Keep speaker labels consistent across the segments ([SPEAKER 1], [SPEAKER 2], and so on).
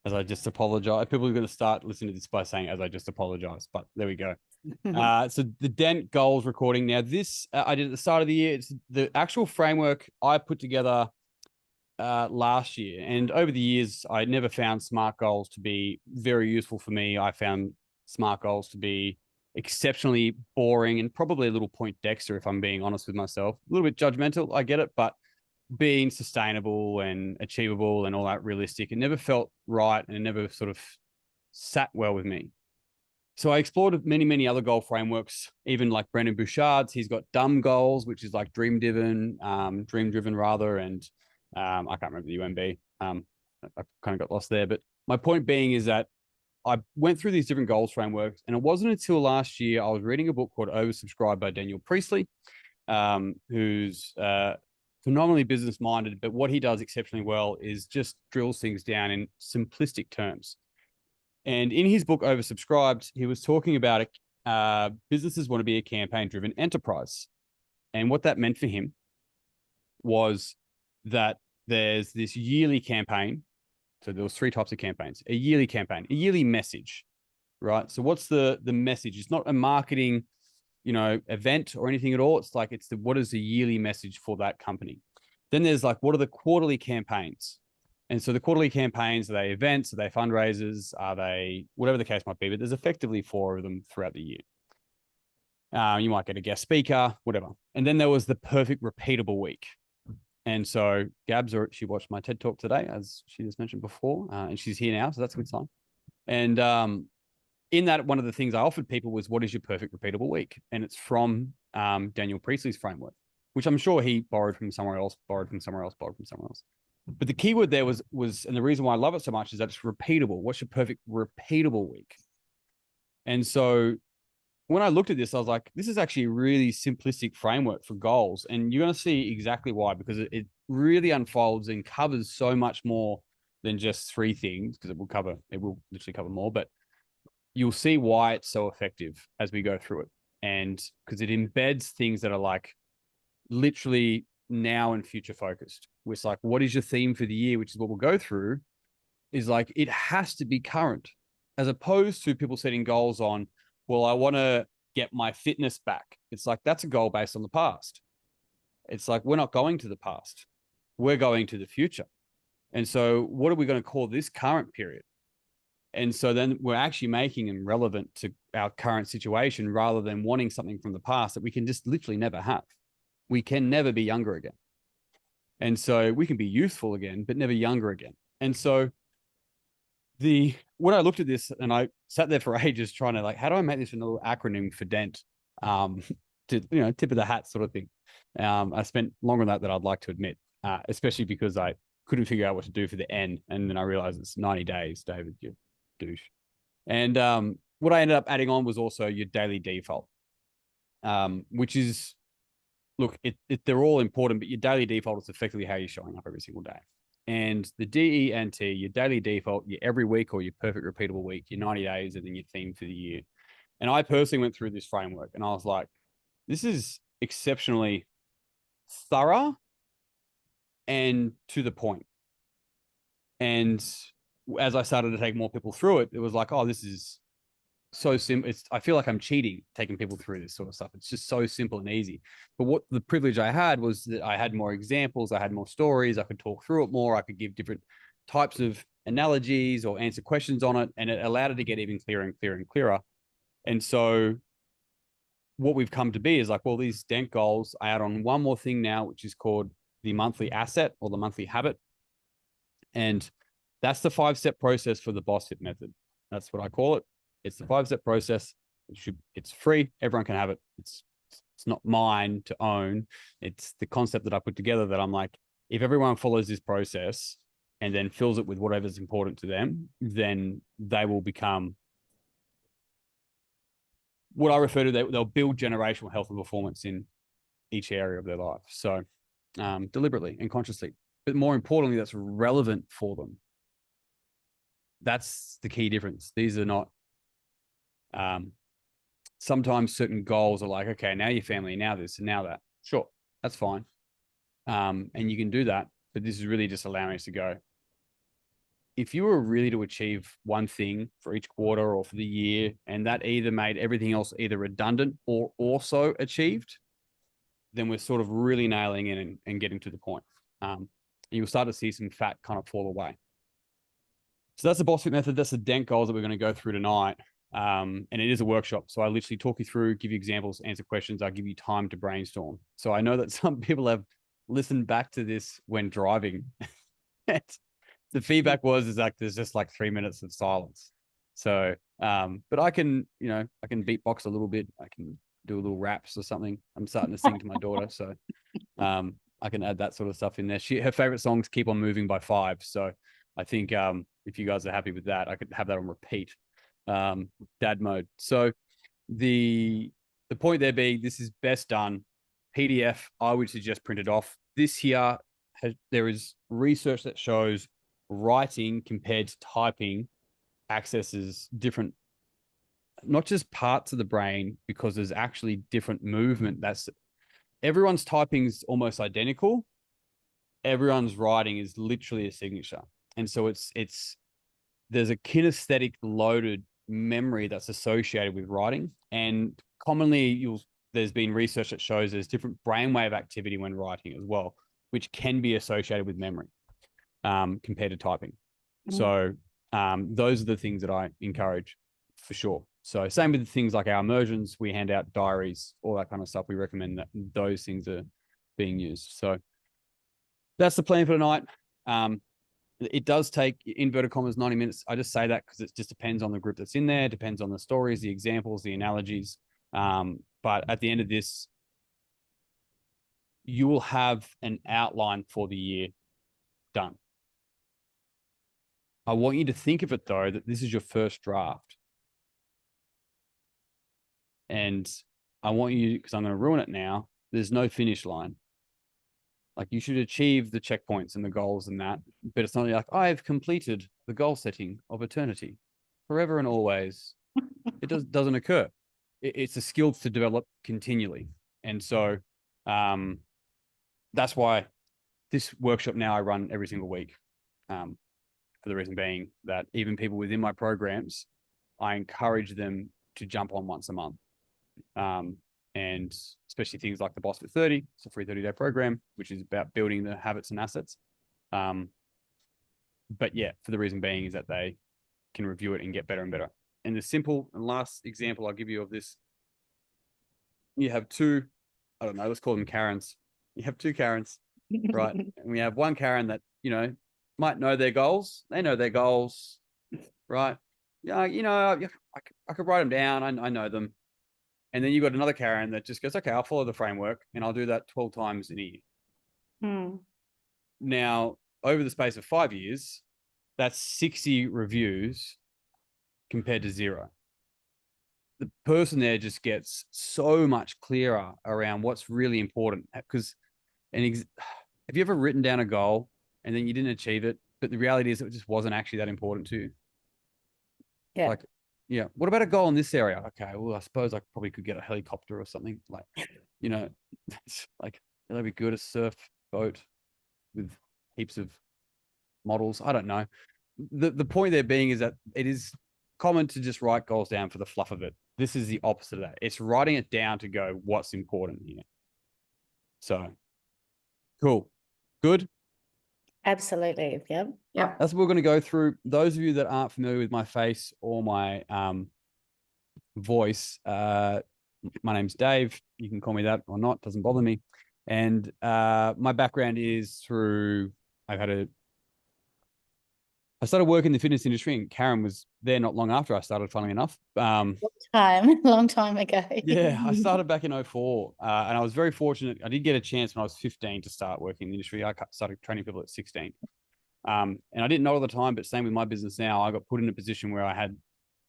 [SPEAKER 1] as I just apologize. People are going to start listening to this by saying, as I just apologize, but there we go. So the DENT goals recording. Now this I did at the start of the year. It's the actual framework I put together last year. And over the years, I never found SMART goals to be very useful for me. I found SMART goals to be exceptionally boring and probably a little Poindexter, if I'm being honest with myself. A little bit judgmental, I get it, but being sustainable and achievable and all that realistic, it never felt right and it never sort of sat well with me. So I explored many, many other goal frameworks, even like Brendon Bouchard's. He's got dumb goals, which is like dream driven rather, and I can't remember the UMB. I kind of got lost there. But my point being is that I went through these different goals frameworks, and it wasn't until last year I was reading a book called Oversubscribed by Daniel Priestley, who's phenomenally business minded. But what he does exceptionally well is just drills things down in simplistic terms. And in his book, Oversubscribed, he was talking about businesses want to be a campaign-driven enterprise. And what that meant for him was that there's this yearly campaign. So there was 3 types of campaigns: a yearly campaign, a yearly message, right? So what's the message? It's not a marketing, event or anything at all. It's like, what is the yearly message for that company? Then there's like, what are the quarterly campaigns? And so the quarterly campaigns, are they events? Are they fundraisers? Are they whatever the case might be? But there's effectively 4 of them throughout the year. You might get a guest speaker, whatever. And then there was the perfect repeatable week. And so Gabs, she watched my TED Talk today, as she just mentioned before, and she's here now, so that's a good sign. And in that, one of the things I offered people was, what is your perfect repeatable week? And it's from Daniel Priestley's framework, which I'm sure he borrowed from somewhere else, borrowed from somewhere else. But the key word there was, and the reason why I love it so much is that it's repeatable. What's your perfect repeatable week? And so when I looked at this, I was like, this is actually a really simplistic framework for goals. And you're going to see exactly why, because it really unfolds and covers so much more than just 3 things, because it will literally cover more, but you'll see why it's so effective as we go through it. And because it embeds things that are like literally now and future focused. It's like, what is your theme for the year, which is what we'll go through, is like, it has to be current, as opposed to people setting goals on, well, I want to get my fitness back. It's like, that's a goal based on the past. It's like, we're not going to the past. We're going to the future. And so what are we going to call this current period? And so then we're actually making them relevant to our current situation, rather than wanting something from the past that we can just literally never have. We can never be younger again. And so we can be youthful again, but never younger again. And so when I looked at this, and I sat there for ages trying to, like, how do I make this a little acronym for DENT? To, tip of the hat sort of thing. I spent longer than that I'd like to admit, especially because I couldn't figure out what to do for the N. And then I realized it's 90 days, David, you douche. And what I ended up adding on was also your daily default, which is, look, they're all important, but your daily default is effectively how you're showing up every single day. And the DENT, your daily default, your every week or your perfect repeatable week, your 90 days, and then your theme for the year. And I personally went through this framework and I was like, this is exceptionally thorough and to the point. And as I started to take more people through it, it was like, oh, this is so simple. I feel like I'm cheating taking people through this sort of stuff. It's just so simple and easy. But what the privilege I had was that I had more examples, I had more stories, I could talk through it more, I could give different types of analogies or answer questions on it, and it allowed it to get even clearer and clearer and clearer. And so what we've come to be is like, well, these DENT goals, I add on one more thing now, which is called the monthly asset or the monthly habit. And that's the 5-step process for the boss hit method. That's what I call it. It's the 5-step process. It's free. Everyone can have it. It's not mine to own. It's the concept that I put together that I'm like, if everyone follows this process and then fills it with whatever's important to them, then they will become what I refer to, they'll build generational health and performance in each area of their life. So deliberately and consciously, but more importantly, that's relevant for them. That's the key difference. These are not, sometimes certain goals are like, okay, now your family, now this and now that. Sure, that's fine. And you can do that, but this is really just allowing us to go, if you were really to achieve one thing for each quarter or for the year, and that either made everything else either redundant or also achieved, then we're sort of really nailing in and getting to the point. You'll start to see some fat kind of fall away. So that's the BOSFIT method. That's the DENT goals that we're going to go through tonight. And it is a workshop. So I literally talk you through, give you examples, answer questions. I give you time to brainstorm. So I know that some people have listened back to this when driving. The feedback is like, there's just like 3 minutes of silence. So, but I can, I can beatbox a little bit. I can do a little raps or something. I'm starting to sing to my daughter. So, I can add that sort of stuff in there. Her favorite songs, Keep on Moving by Five. So I think, if you guys are happy with that, I could have that on repeat, dad mode. So the point there being, this is best done PDF. I would suggest printed off. This here there is research that shows writing compared to typing accesses different, not just parts of the brain, because there's actually different movement. Everyone's typing is almost identical. Everyone's writing is literally a signature. And so there's a kinesthetic loaded memory that's associated with writing. And commonly there's been research that shows there's different brainwave activity when writing as well, which can be associated with memory, compared to typing. So those are the things that I encourage for sure. So same with things like our immersions, we hand out diaries, all that kind of stuff. We recommend that those things are being used. So that's the plan for tonight. It does take, inverted commas, 90 minutes. I just say that because it just depends on the group that's in there, depends on the stories, the examples, the analogies. But at the end of this, you will have an outline for the year done. I want you to think of it, though, that this is your first draft. And I want you, because I'm going to ruin it now, there's no finish line. Like, you should achieve the checkpoints and the goals and that, but it's not like, I've completed the goal setting of eternity forever and always. It doesn't occur. It's a skill to develop continually. And so that's why this workshop now I run every single week, for the reason being that even people within my programs, I encourage them to jump on once a month. And especially things like the BOSFIT 30, it's a free 30-day program, which is about building the habits and assets. But yeah, for the reason being is that they can review it and get better and better. And the simple and last example I'll give you of this, you have two, I don't know, let's call them Karens. You have two Karens, right? And we have one Karen that, might know their goals. They know their goals, right? Yeah, I could write them down. I know them. And then you've got another Karen that just goes, okay, I'll follow the framework and I'll do that 12 times in a year. Now, over the space of 5 years, that's 60 reviews compared to 0. The person there just gets so much clearer around what's really important. Because have you ever written down a goal and then you didn't achieve it, but the reality is it just wasn't actually that important to you?
[SPEAKER 2] Yeah.
[SPEAKER 1] Like, yeah. What about a goal in this area? Okay, well, I suppose I probably could get a helicopter or something. Like, like that'd be good, a surf boat with heaps of models. I don't know. The point there being is that it is common to just write goals down for the fluff of it. This is the opposite of that. It's writing it down to go, what's important here. So cool. Good.
[SPEAKER 2] Absolutely. Yep. Yep.
[SPEAKER 1] That's what we're going to go through. Those of you that aren't familiar with my face or my voice, my name's Dave. You can call me that or not, doesn't bother me. And my background is I started working in the fitness industry, and Karen was there not long after I started, funnily enough.
[SPEAKER 2] Long time ago.
[SPEAKER 1] Yeah, I started back in 2004, and I was very fortunate. I did get a chance when I was 15 to start working in the industry. I started training people at 16. And I didn't know at the time, but same with my business now, I got put in a position where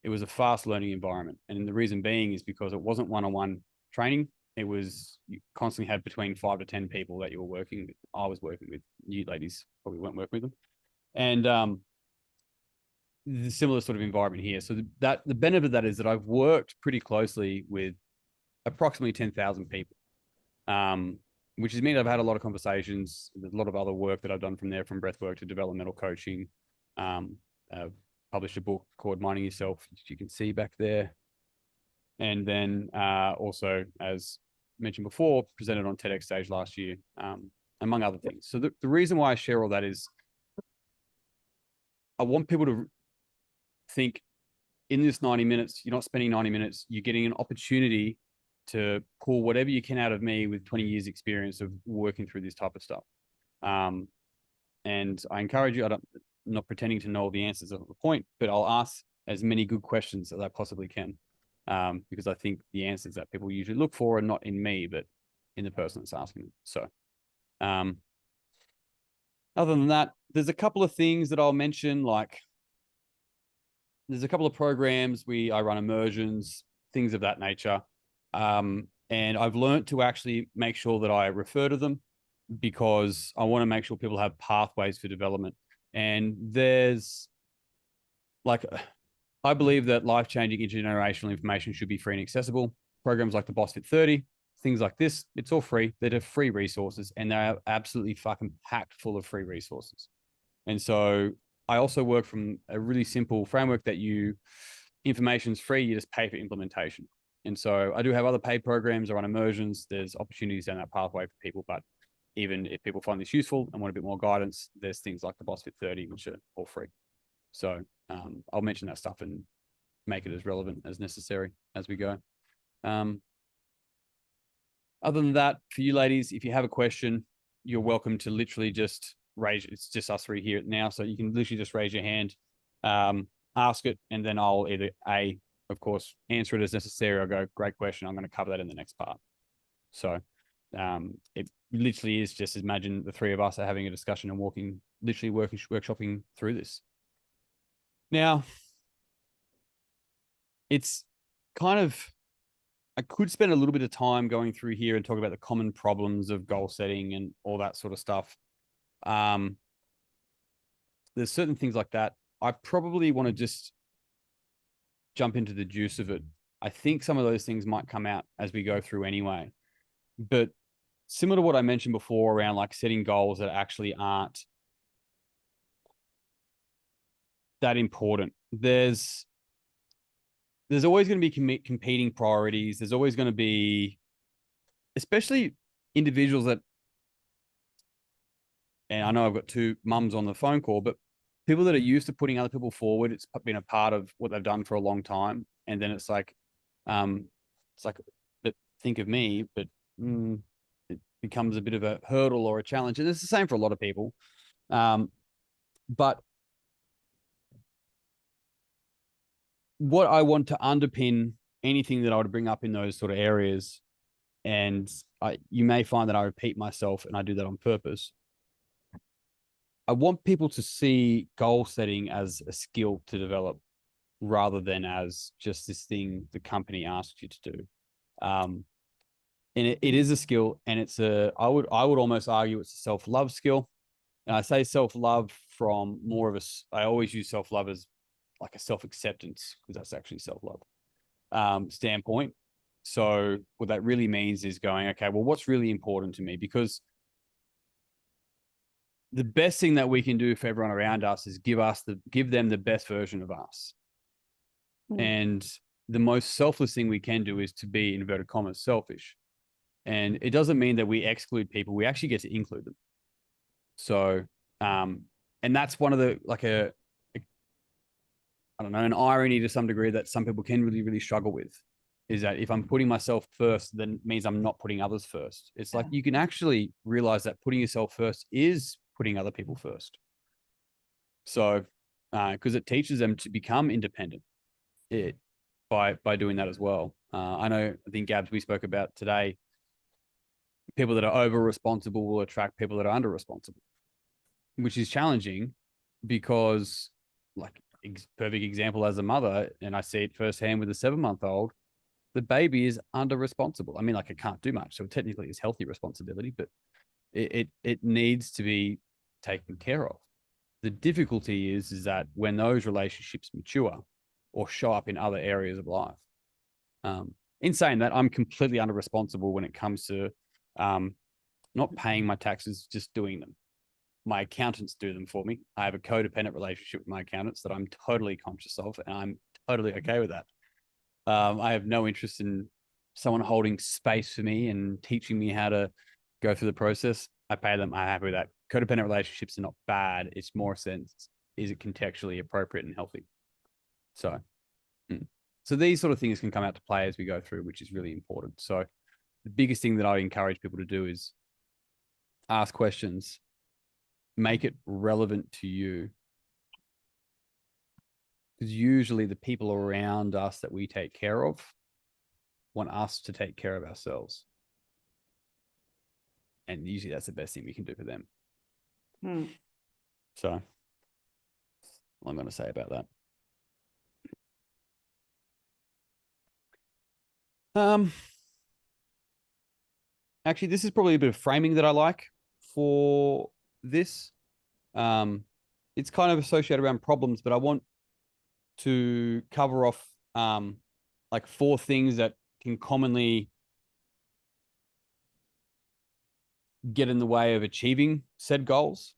[SPEAKER 1] it was a fast learning environment. And the reason being is because it wasn't one-on-one training. It was, you constantly had between 5 to 10 people that you were working with. I was working with. You ladies probably weren't working with them. And the similar sort of environment here. So the benefit of that is that I've worked pretty closely with approximately 10,000 people, which has meant I've had a lot of conversations. There's a lot of other work that I've done from there, from breath work to developmental coaching, published a book called Mining Yourself, which you can see back there. And then also, as mentioned before, presented on TEDx stage last year, among other things. So the reason why I share all that is I want people to think in this 90 minutes, you're not spending 90 minutes, you're getting an opportunity to pull whatever you can out of me with 20 years experience of working through this type of stuff. And I encourage you, I'm not pretending to know the answers at the point, but I'll ask as many good questions as I possibly can. Because I think the answers that people usually look for are not in me, but in the person that's asking them. So other than that, there's a couple of things that I'll mention, like there's a couple of programs I run immersions, things of that nature. And I've learned to actually make sure that I refer to them because I want to make sure people have pathways for development. And there's like, I believe that life-changing intergenerational information should be free and accessible. Programs like the BSFT 30, things like this, it's all free. They're free resources and they're absolutely fucking packed full of free resources. And so I also work from a really simple framework that information's free, you just pay for implementation. And so I do have other paid programs around immersions. There's opportunities down that pathway for people, but even if people find this useful and want a bit more guidance, there's things like the BSFT 30, which are all free. So I'll mention that stuff and make it as relevant as necessary as we go. Other than that, for you ladies, if you have a question, you're welcome to literally just raise. It's just us three here now, so you can literally just raise your hand, ask it, and then I'll either of course, answer it as necessary. I'll go, great question. I'm going to cover that in the next part. So it literally is just imagine the three of us are having a discussion and workshopping through this. Now, it's kind of, I could spend a little bit of time going through here and talk about the common problems of goal setting and all that sort of stuff. There's certain things like that. I probably want to just jump into the juice of it. I think some of those things might come out as we go through anyway. But similar to what I mentioned before around like setting goals that actually aren't that important. There's always going to be competing priorities. There's always going to be, especially individuals that, and I know I've got two mums on the phone call, but people that are used to putting other people forward, it's been a part of what they've done for a long time. And then it's like, but think of me, but it becomes a bit of a hurdle or a challenge. And it's the same for a lot of people. But what I want to underpin anything that I would bring up in those sort of areas, and you may find that I repeat myself and I do that on purpose. I want people to see goal setting as a skill to develop rather than as just this thing the company asks you to do. And it is a skill, and I would almost argue it's a self-love skill. And I say self-love from more of I always use self-love as like a self-acceptance, because that's actually self-love standpoint. So what that really means is going, okay, well, what's really important to me? Because the best thing that we can do for everyone around us is give them the best version of us. And the most selfless thing we can do is to be, in inverted commas, selfish. And it doesn't mean that we exclude people. We actually get to include them. So, and that's one of the, like I don't know, an irony to some degree that some people can really, really struggle with, is that if I'm putting myself first, then it means I'm not putting others first. It's like you can actually realize that putting yourself first is putting other people first. So, because it teaches them to become independent by doing that as well. I think Gabs, we spoke about today, people that are over responsible will attract people that are under responsible, which is challenging because, like, perfect example as a mother, and I see it firsthand with a 7-month-old, the baby is under responsible. I mean, like, it can't do much, so technically it's healthy responsibility, but it needs to be taken care of. The difficulty is that when those relationships mature or show up in other areas of life, in saying that, I'm completely under responsible when it comes to not paying my taxes, just doing them. my accountants do them for me. I have a codependent relationship with my accountants that I'm totally conscious of, and I'm totally okay with that. I have no interest in someone holding space for me and teaching me how to go through the process. I pay them. I'm happy with that. Codependent relationships are not bad. It's more a sense, is it contextually appropriate and healthy? So, so these sort of things can come out to play as we go through, which is really important. So the biggest thing that I encourage people to do is ask questions, make it relevant to you. Because usually the people around us that we take care of want us to take care of ourselves. And usually that's the best thing we can do for them. So what I'm going to say about that. Actually, this is probably a bit of framing that I like for this. It's kind of associated around problems, but I want to cover off like 4 things that can commonly get in the way of achieving said goals.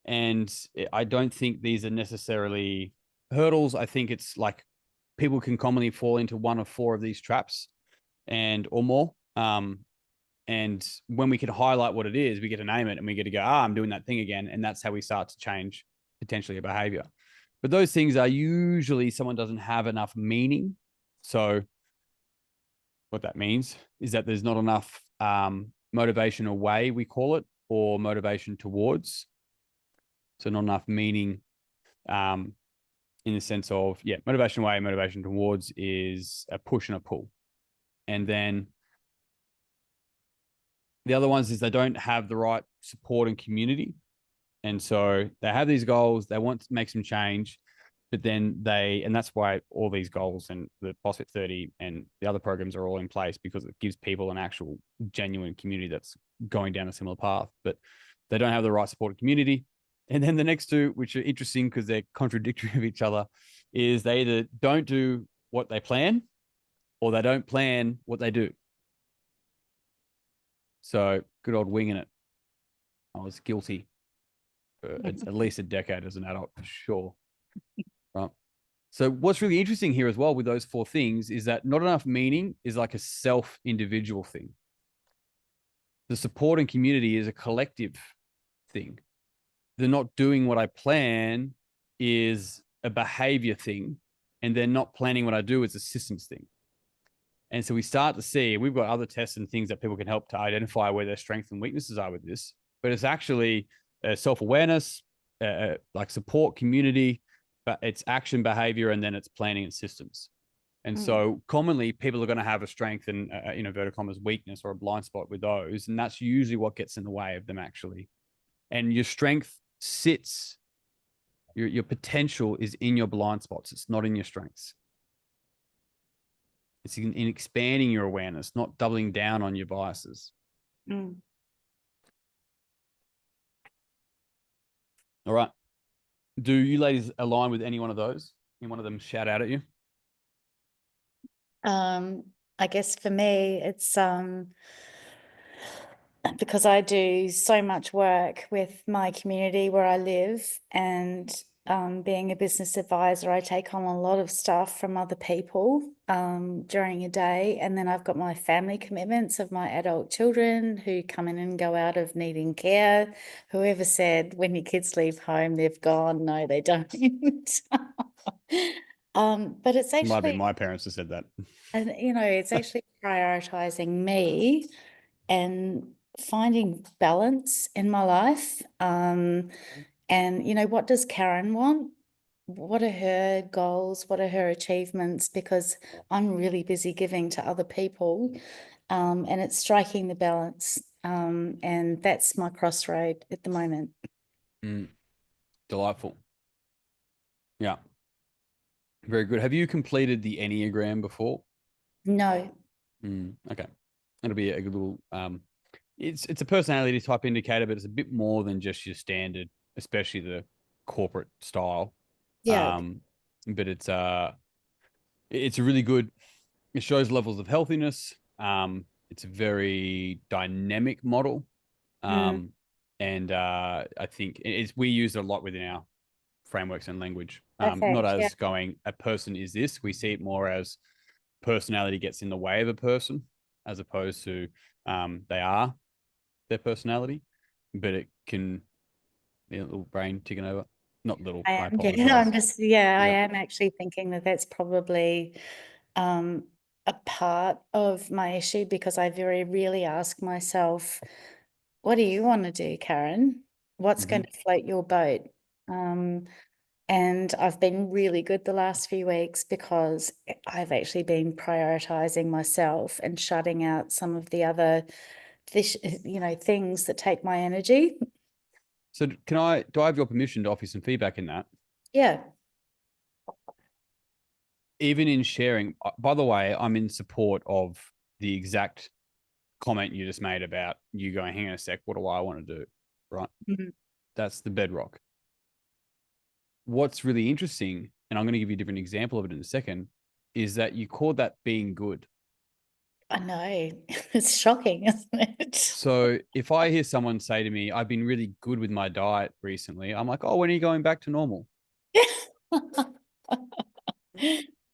[SPEAKER 1] And I don't think these are necessarily hurdles. I think it's like people can commonly fall into one of 4 of these traps and or more. And when we can highlight what it is, we get to name it and we get to go, I'm doing that thing again. And that's how we start to change potentially a behavior. But those things are usually someone doesn't have enough meaning. So what that means is that there's not enough motivation away, we call it, or motivation towards. So not enough meaning in the sense of, motivation away, motivation towards is a push and a pull. And then the other ones is they don't have the right support and community. And so they have these goals, they want to make some change, but then and that's why all these goals and the BSFT 30 and the other programs are all in place, because it gives people an actual genuine community that's going down a similar path, but they don't have the right support and community. And then the next 2, which are interesting because they're contradictory of each other, is they either don't do what they plan or they don't plan what they do. So good old winging it. I was guilty for at least a decade as an adult, for sure. Right. So what's really interesting here as well with those 4 things is that not enough meaning is like a self-individual thing. The support and community is a collective thing. The not doing what I plan is a behavior thing. And then not planning what I do is a systems thing. And so we start to see, we've got other tests and things that people can help to identify where their strengths and weaknesses are with this, but it's actually self-awareness, like support, community, but it's action, behavior, and then it's planning and systems. And so commonly people are going to have a strength and, in inverted commas, weakness or a blind spot with those. And that's usually what gets in the way of them actually. And your strength sits, your potential is in your blind spots. It's not in your strengths. It's in expanding your awareness, not doubling down on your biases. All right. Do you ladies align with any one of those? Any one of them shout out at you?
[SPEAKER 2] I guess for me, it's because I do so much work with my community where I live, and being a business advisor, I take on a lot of stuff from other people during a day. And then I've got my family commitments of my adult children who come in and go out of needing care. Whoever said when your kids leave home, they've gone? No, they don't. But it's actually,
[SPEAKER 1] might be my parents who said that.
[SPEAKER 2] and it's actually prioritizing me and finding balance in my life. And what does Karen want? What are her goals? What are her achievements? Because I'm really busy giving to other people, and it's striking the balance. And that's my crossroad at the moment.
[SPEAKER 1] Delightful. Yeah. Very good. Have you completed the Enneagram before?
[SPEAKER 2] No.
[SPEAKER 1] Okay. It'll be a good little, it's a personality type indicator, but it's a bit more than just your standard, especially the corporate style.
[SPEAKER 2] Yeah.
[SPEAKER 1] But it's a really good, it shows levels of healthiness. It's a very dynamic model. And And I think we use it a lot within our frameworks and language. Not
[SPEAKER 2] Perfect. Yeah.
[SPEAKER 1] as going, a person is this. We see it more as personality gets in the way of a person, as opposed to they are their personality. But it can, little brain ticking over. Not little,
[SPEAKER 2] I
[SPEAKER 1] I
[SPEAKER 2] am. Yeah,
[SPEAKER 1] apologize.
[SPEAKER 2] I
[SPEAKER 1] Yeah.
[SPEAKER 2] am actually thinking that that's probably um, a part of my issue, because I very really ask myself, what do you want to do, Karen? What's going to float your boat? Um, and I've been really good the last few weeks, because I've actually been prioritizing myself and shutting out some of the other things that take my energy.
[SPEAKER 1] So do I have your permission to offer you some feedback in that?
[SPEAKER 2] Yeah.
[SPEAKER 1] Even in sharing, by the way, I'm in support of the exact comment you just made about you going, hang on a sec, what do I want to do? Right.
[SPEAKER 2] Mhm.
[SPEAKER 1] That's the bedrock. What's really interesting, and I'm going to give you a different example of it in a second, is that you called that being good.
[SPEAKER 2] I know. It's shocking, isn't it?
[SPEAKER 1] So if I hear someone say to me, I've been really good with my diet recently, I'm like, oh, when are you going back to normal?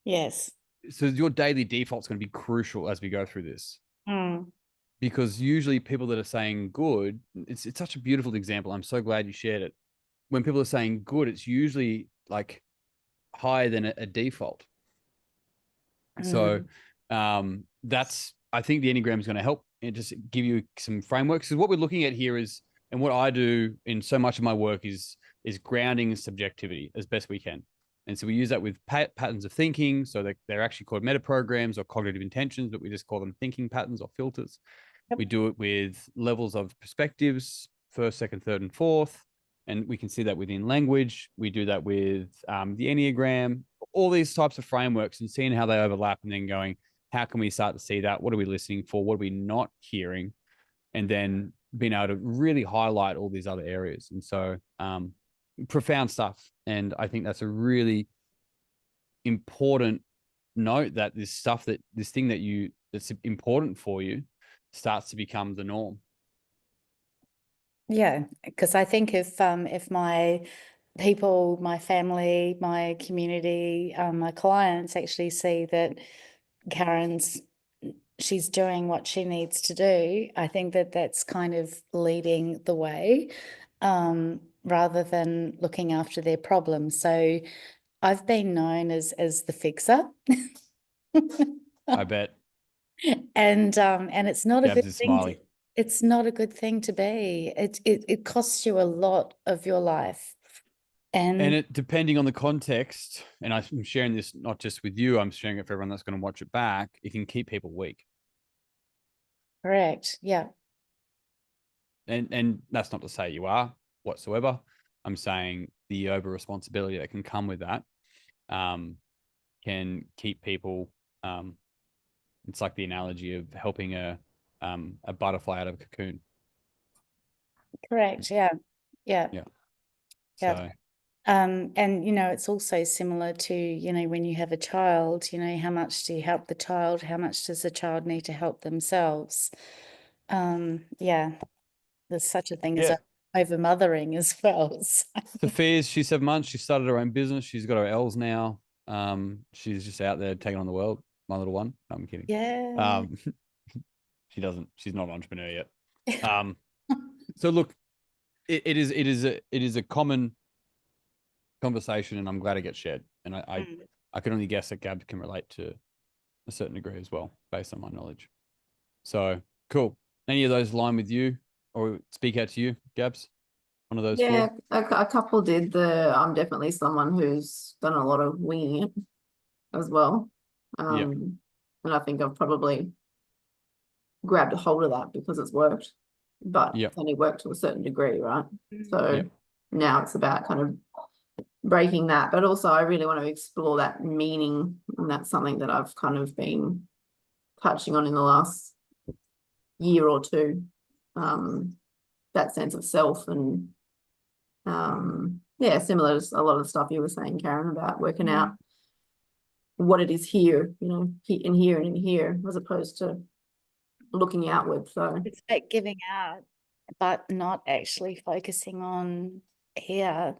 [SPEAKER 2] Yes.
[SPEAKER 1] So your daily default is going to be crucial as we go through this.
[SPEAKER 2] Mm.
[SPEAKER 1] Because usually people that are saying good, it's such a beautiful example. I'm so glad you shared it. When people are saying good, it's usually like higher than a default. So
[SPEAKER 2] Mm.
[SPEAKER 1] that's, I think the Enneagram is going to help and just give you some frameworks. Because what we're looking at here is, and what I do in so much of my work is grounding subjectivity as best we can. And so we use that with patterns of thinking. So they're actually called meta programs or cognitive intentions, but we just call them thinking patterns or filters.
[SPEAKER 2] Yep.
[SPEAKER 1] We do it with levels of perspectives, first, second, third, and fourth. And we can see that within language. We do that with the Enneagram, all these types of frameworks, and seeing how they overlap, and then going, how can we start to see that? What are we listening for? What are we not hearing? And then being able to really highlight all these other areas. And so profound stuff. And I think that's a really important note, that this thing that's important for you starts to become the norm.
[SPEAKER 2] Yeah, because I think if my people, my family, my community, my clients actually see that Karen's she's doing what she needs to do, I think that that's kind of leading the way, rather than looking after their problems. So I've been known as the fixer.
[SPEAKER 1] I bet.
[SPEAKER 2] And it's not a
[SPEAKER 1] Gabs
[SPEAKER 2] good
[SPEAKER 1] is
[SPEAKER 2] thing to
[SPEAKER 1] smiling.
[SPEAKER 2] it's not a good thing to be. It costs you a lot of your life.
[SPEAKER 1] And
[SPEAKER 2] And
[SPEAKER 1] it, depending on the context, and I'm sharing this not just with you, I'm sharing it for everyone that's going to watch it back, it can keep people weak.
[SPEAKER 2] correct. Yeah.
[SPEAKER 1] And that's not to say you are whatsoever. I'm saying the over responsibility that can come with that can keep people. It's like the analogy of helping a butterfly out of a cocoon.
[SPEAKER 2] Correct. Yeah. Yeah.
[SPEAKER 1] Yeah.
[SPEAKER 2] Yeah.
[SPEAKER 1] So
[SPEAKER 2] And it's also similar to, when you have a child, how much do you help the child? How much does the child need to help themselves? Yeah, there's such a thing as
[SPEAKER 1] yeah,
[SPEAKER 2] over mothering as well. So,
[SPEAKER 1] Sophia's, she's 7 months. She started her own business. She's got her L's now. She's just out there taking on the world. My little one. No, I'm kidding.
[SPEAKER 2] yeah.
[SPEAKER 1] Um, she doesn't. She's not an entrepreneur yet. Um, so look, it is a common conversation, and I'm glad it gets shared. And
[SPEAKER 2] Mm.
[SPEAKER 1] I can only guess that Gab can relate to a certain degree as well, based on my knowledge. So cool. Any of those line with you or speak out to you, Gabs? One of those
[SPEAKER 3] Yeah,
[SPEAKER 1] four?
[SPEAKER 3] a couple did. I'm definitely someone who's done a lot of winging it as well.
[SPEAKER 1] Yeah.
[SPEAKER 3] And I think I've probably grabbed a hold of that because it's worked, but
[SPEAKER 1] Yep.
[SPEAKER 3] it's only worked to a certain degree, right? So
[SPEAKER 1] Yep.
[SPEAKER 3] now it's about kind of breaking that, but also I really want to explore that meaning, and that's something that I've kind of been touching on in the last year or two. That sense of self, and yeah, similar to a lot of the stuff you were saying, Karen, about working out what it is here, in here and in here, as opposed to looking outward. So
[SPEAKER 2] It's like giving out. but not actually focusing on here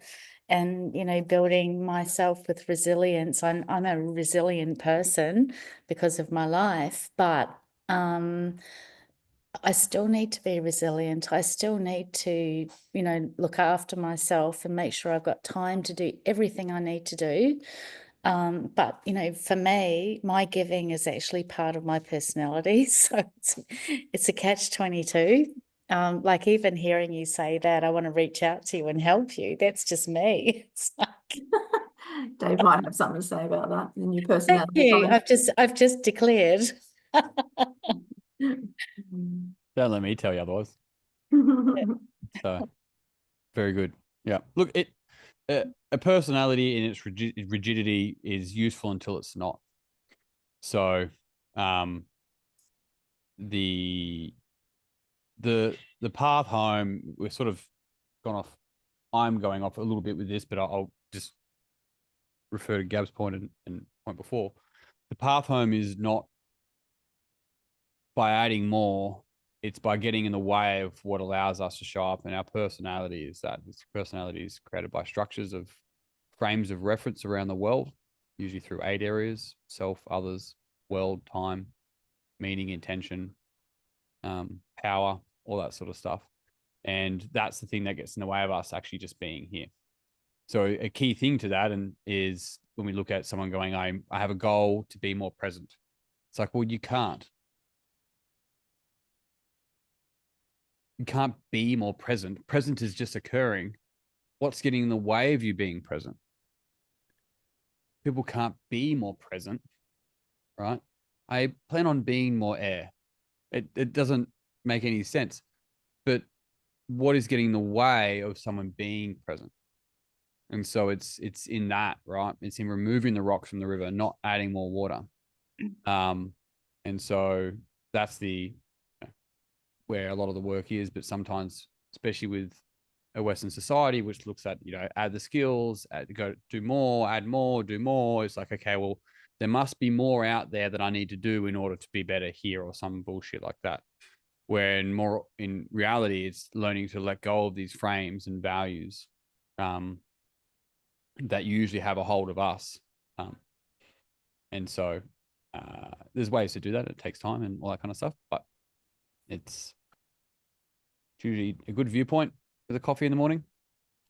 [SPEAKER 2] and, you know, building myself with resilience. I'm a resilient person because of my life, but I still need to be resilient. I still need to, you know, look after myself and make sure I've got time to do everything I need to do. But, you know, for me, my giving is actually part of my personality. So it's a catch-22. Like even hearing you say that, I want to reach out to you and help you. That's just me. It's like,
[SPEAKER 3] Dave might have something to say about that, the new
[SPEAKER 2] thank
[SPEAKER 3] personality
[SPEAKER 2] you.
[SPEAKER 3] comment.
[SPEAKER 2] I've just declared.
[SPEAKER 1] Don't let me tell you otherwise. So very good. Yeah. Look, a personality in its rigidity is useful until it's not. So, the path home, we're sort of gone off. I'm going off a little bit with this, but I'll just refer to Gab's point and point before. The path home is not by adding more, it's by getting in the way of what allows us to show up. And our personality is that. This personality is created by structures of frames of reference around the world, usually through 8 areas: self, others, world, time, meaning, intention, power, all that sort of stuff. And that's the thing that gets in the way of us actually just being here. So a key thing to that is when we look at someone going, I have a goal to be more present. It's like, well, you can't. You can't be more present. Present is just occurring. What's getting in the way of you being present? People can't be more present, right? I plan on being more air. It doesn't make any sense. But what is getting in the way of someone being present? And so it's in that, right? It's in removing the rocks from the river, not adding more water. And so that's where a lot of the work is. But sometimes, especially with a Western society, which looks at, add the skills, go do more, add more, do more. It's like, okay, well, there must be more out there that I need to do in order to be better here, or some bullshit like that. Where in reality, it's learning to let go of these frames and values that usually have a hold of us. And so there's ways to do that. It takes time and all that kind of stuff, but it's usually a good viewpoint with a coffee in the morning.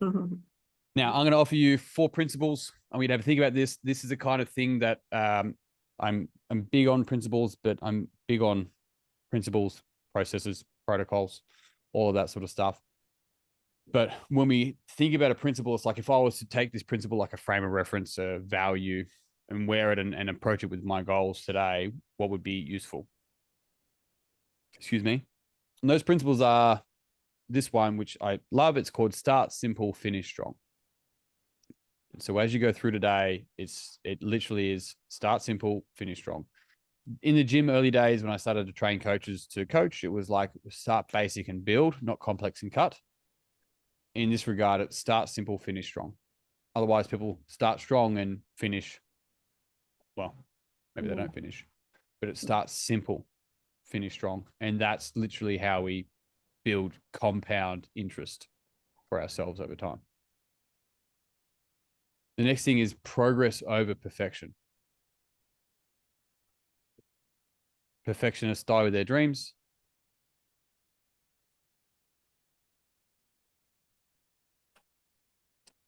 [SPEAKER 1] Now, I'm going to offer you 4 principles. I'm going to have a think about this. This is the kind of thing that I'm big on principles, but I'm big on principles, processes, protocols, all of that sort of stuff. But when we think about a principle, it's like if I was to take this principle like a frame of reference, a value, and wear it and approach it with my goals today, what would be useful? Excuse me. And those principles are this one, which I love. It's called start simple, finish strong. And so as you go through today, it literally is start simple, finish strong. In the gym early days, when I started to train coaches to coach, it was like start basic and build, not complex and cut. In this regard, it's start simple, finish strong. Otherwise, people start strong and finish, well, maybe they don't finish, but it starts simple, finish strong. And that's literally how we build compound interest for ourselves over time. The next thing is progress over perfection. Perfectionists die with their dreams.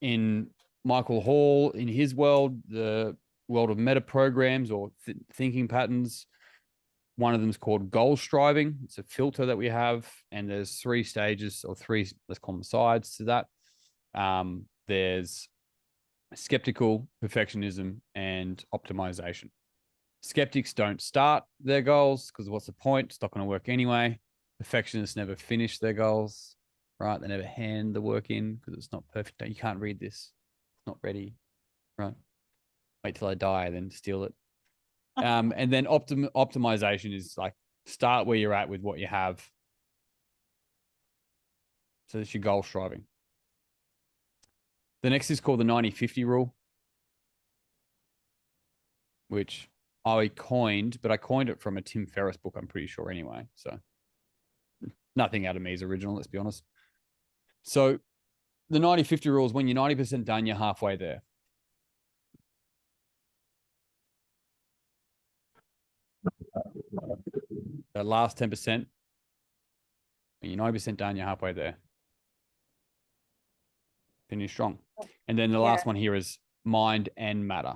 [SPEAKER 1] In Michael Hall, in his world, the world of meta programs or thinking patterns, one of them is called goal striving. It's a filter that we have, and there's 3 stages or 3, let's call them sides to that. There's skeptical, perfectionism, and optimization. Skeptics don't start their goals because what's the point? It's not going to work anyway. Perfectionists never finish their goals, right? They never hand the work in because it's not perfect. You can't read this. It's not ready, right? Wait till I die, then steal it. And then optimization is like start where you're at with what you have. So that's your goal striving. The next is called the 90-50 rule, which I coined, but I coined it from a Tim Ferriss book, I'm pretty sure anyway. So Nothing out of me is original, let's be honest. So the 90-50 rule is when you're 90% done, you're halfway there. That last 10%, when you're 90% done, you're halfway there. Finish strong. And then the last one here is mind and matter.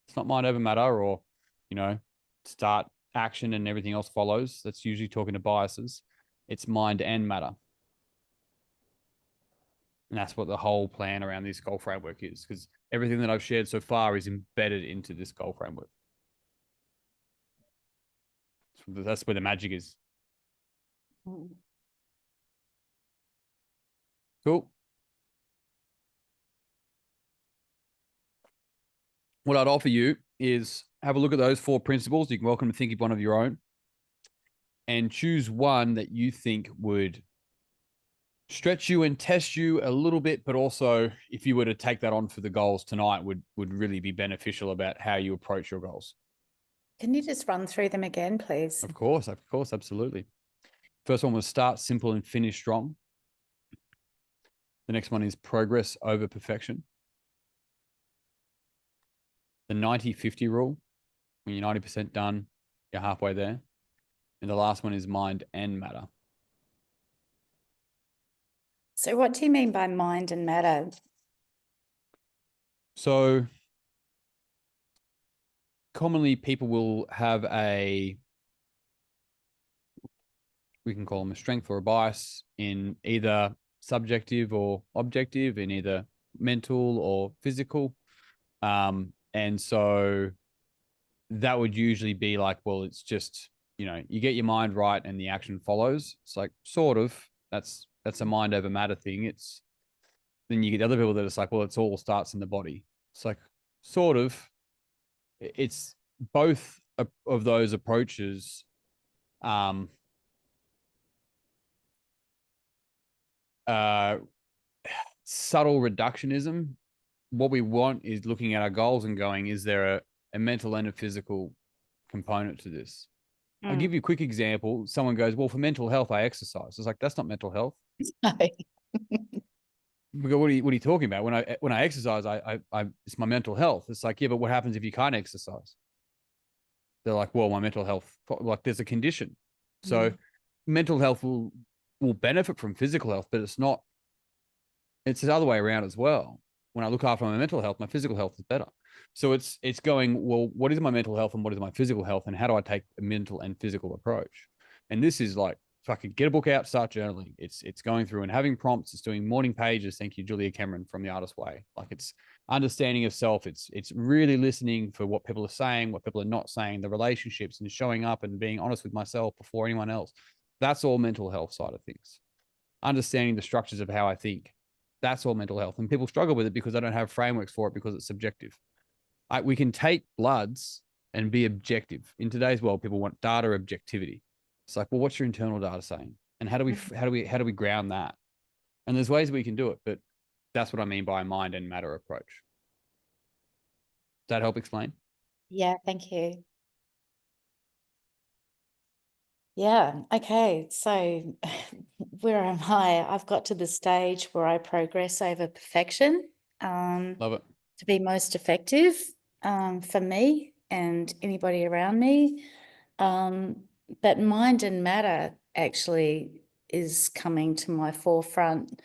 [SPEAKER 1] It's not mind over matter or, start action and everything else follows. That's usually talking to biases. It's mind and matter. And that's what the whole plan around this goal framework is, because everything that I've shared so far is embedded into this goal framework. That's where the magic is. Cool. What I'd offer you is have a look at those 4 principles. You're welcome to think of one of your own and choose one that you think would stretch you and test you a little bit, but also if you were to take that on for the goals tonight would really be beneficial about how you approach your goals.
[SPEAKER 2] Can you just run through them again, please?
[SPEAKER 1] Of course, absolutely. First one was start simple and finish strong. The next one is progress over perfection. The 90-50 rule, when you're 90% done, you're halfway there. And the last one is mind and matter.
[SPEAKER 2] So what do you mean by mind and matter?
[SPEAKER 1] So commonly people will have we can call them a strength or a bias in either subjective or objective, in either mental or physical. And so that would usually be like, well, it's just, you get your mind right and the action follows. It's like, sort of, that's a mind over matter thing. Then you get other people that it's like, well, it's all starts in the body. It's like, sort of, it's both of those approaches. Subtle reductionism. What we want is looking at our goals and going, is there a mental and a physical component to this? I'll give you a quick example. Someone goes, well, for mental health, I exercise. It's like, that's not mental health. We go, what are you talking about? When I exercise, I it's my mental health. It's like, yeah, but what happens if you can't exercise? They're like, well, my mental health, like there's a condition. So mental health will benefit from physical health, but it's the other way around as well. When I look after my mental health, my physical health is better. So it's going, well, what is my mental health and what is my physical health, and how do I take a mental and physical approach? And this is like, fucking get a book out, start journaling. It's going through and having prompts. It's doing morning pages. Thank you, Julia Cameron from The Artist Way. Like, it's understanding of self. It's really listening for what people are saying, what people are not saying, the relationships, and showing up and being honest with myself before anyone else. That's all mental health side of things. Understanding the structures of how I think. That's all mental health. And people struggle with it because they don't have frameworks for it, because it's subjective. We can take bloods and be objective. In today's world, people want data objectivity. It's like, well, what's your internal data saying? And how do we ground that? And there's ways we can do it, but that's what I mean by a mind and matter approach. Does that help explain?
[SPEAKER 2] Yeah, thank you. Yeah, okay. So where am I? I've got to the stage where I progress over perfection.
[SPEAKER 1] Love it.
[SPEAKER 2] To be most effective for me and anybody around me. But mind and matter actually is coming to my forefront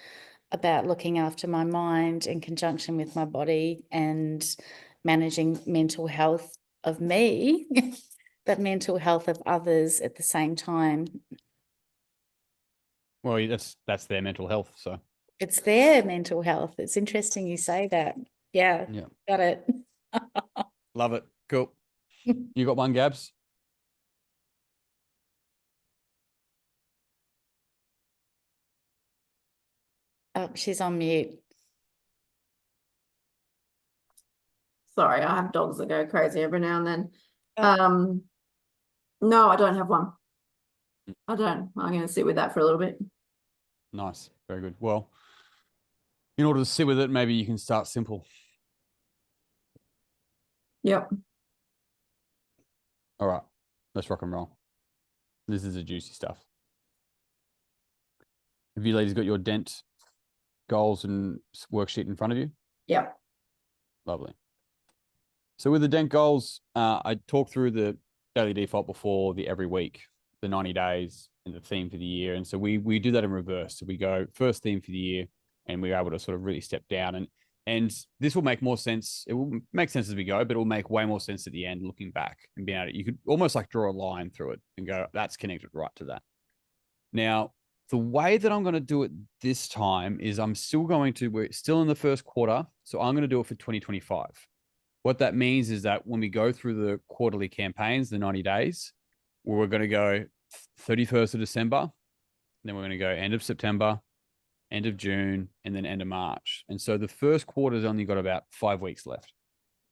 [SPEAKER 2] about looking after my mind in conjunction with my body and managing mental health of me, but mental health of others at the same time.
[SPEAKER 1] Well, that's their mental health. So
[SPEAKER 2] it's their mental health. It's interesting you say that. Yeah. Got it.
[SPEAKER 1] Love it. Cool. You got one, Gabs?
[SPEAKER 2] Oh, she's on mute.
[SPEAKER 3] Sorry, I have dogs that go crazy every now and then. No, I don't have one. I don't. I'm going to sit with that for a little bit.
[SPEAKER 1] Nice. Very good. Well, in order to sit with it, maybe you can start simple.
[SPEAKER 3] Yep.
[SPEAKER 1] All right. Let's rock and roll. This is the juicy stuff. Have you ladies got your DENT goals and worksheet in front of you?
[SPEAKER 3] Yep.
[SPEAKER 1] Lovely. So with the DENT goals, I talked through the daily default before, the every week, the 90 days, and the theme for the year. And so we do that in reverse. So we go first theme for the year, and we're able to sort of really step down. And this will make more sense. It will make sense as we go, but it will make way more sense at the end, looking back and being able to, you could almost like draw a line through it and go, that's connected right to that. Now, the way that I'm going to do it this time is we're still in the first quarter. So I'm going to do it for 2025. What that means is that when we go through the quarterly campaigns, the 90 days, we're going to go 31st of December, then we're going to go end of September, end of June, and then end of March. And so the first quarter's only got about 5 weeks left,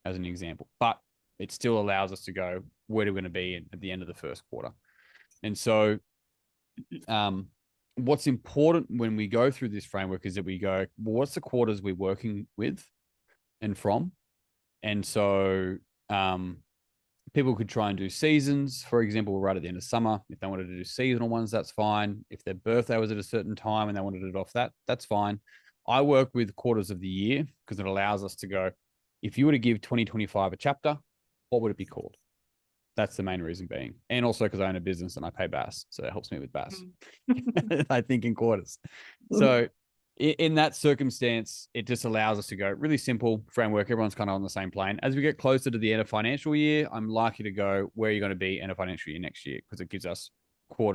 [SPEAKER 1] as an example. But it still allows us to go, where are we going to be at the end of the first quarter? And so what's important when we go through this framework is that we go, well, what's the quarters we're working with and from? And so people could try and do seasons, for example, right at the end of summer. If they wanted to do seasonal ones, that's fine. If their birthday was at a certain time and they wanted it off that, that's fine. I work with quarters of the year because it allows us to go, if you were to give 2025 a chapter, what would it be called? That's the main reason being. And also because I own a business and I pay BAS. So it helps me with BAS. I think in quarters. So in that circumstance, it just allows us to go really simple framework. Everyone's kind of on the same plane. As we get closer to the end of financial year, I'm likely to go, where are you going to be end of financial year next year? Because it gives us 4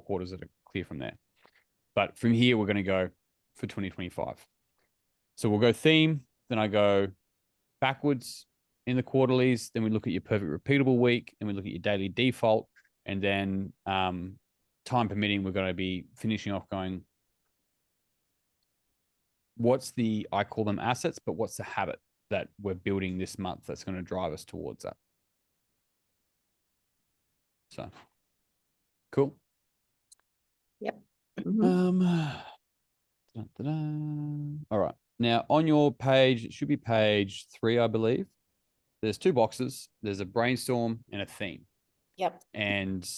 [SPEAKER 1] quarters that are clear from there. But from here, we're going to go for 2025. So we'll go theme, then I go backwards in the quarterlies, then we look at your perfect repeatable week, and we look at your daily default, and then time permitting, we're going to be finishing off going, I call them assets, but what's the habit that we're building this month that's going to drive us towards that? So, cool.
[SPEAKER 3] Yep.
[SPEAKER 1] All right. Now on your page, it should be page 3, I believe. There's 2 boxes. There's a brainstorm and a theme.
[SPEAKER 2] Yep.
[SPEAKER 1] And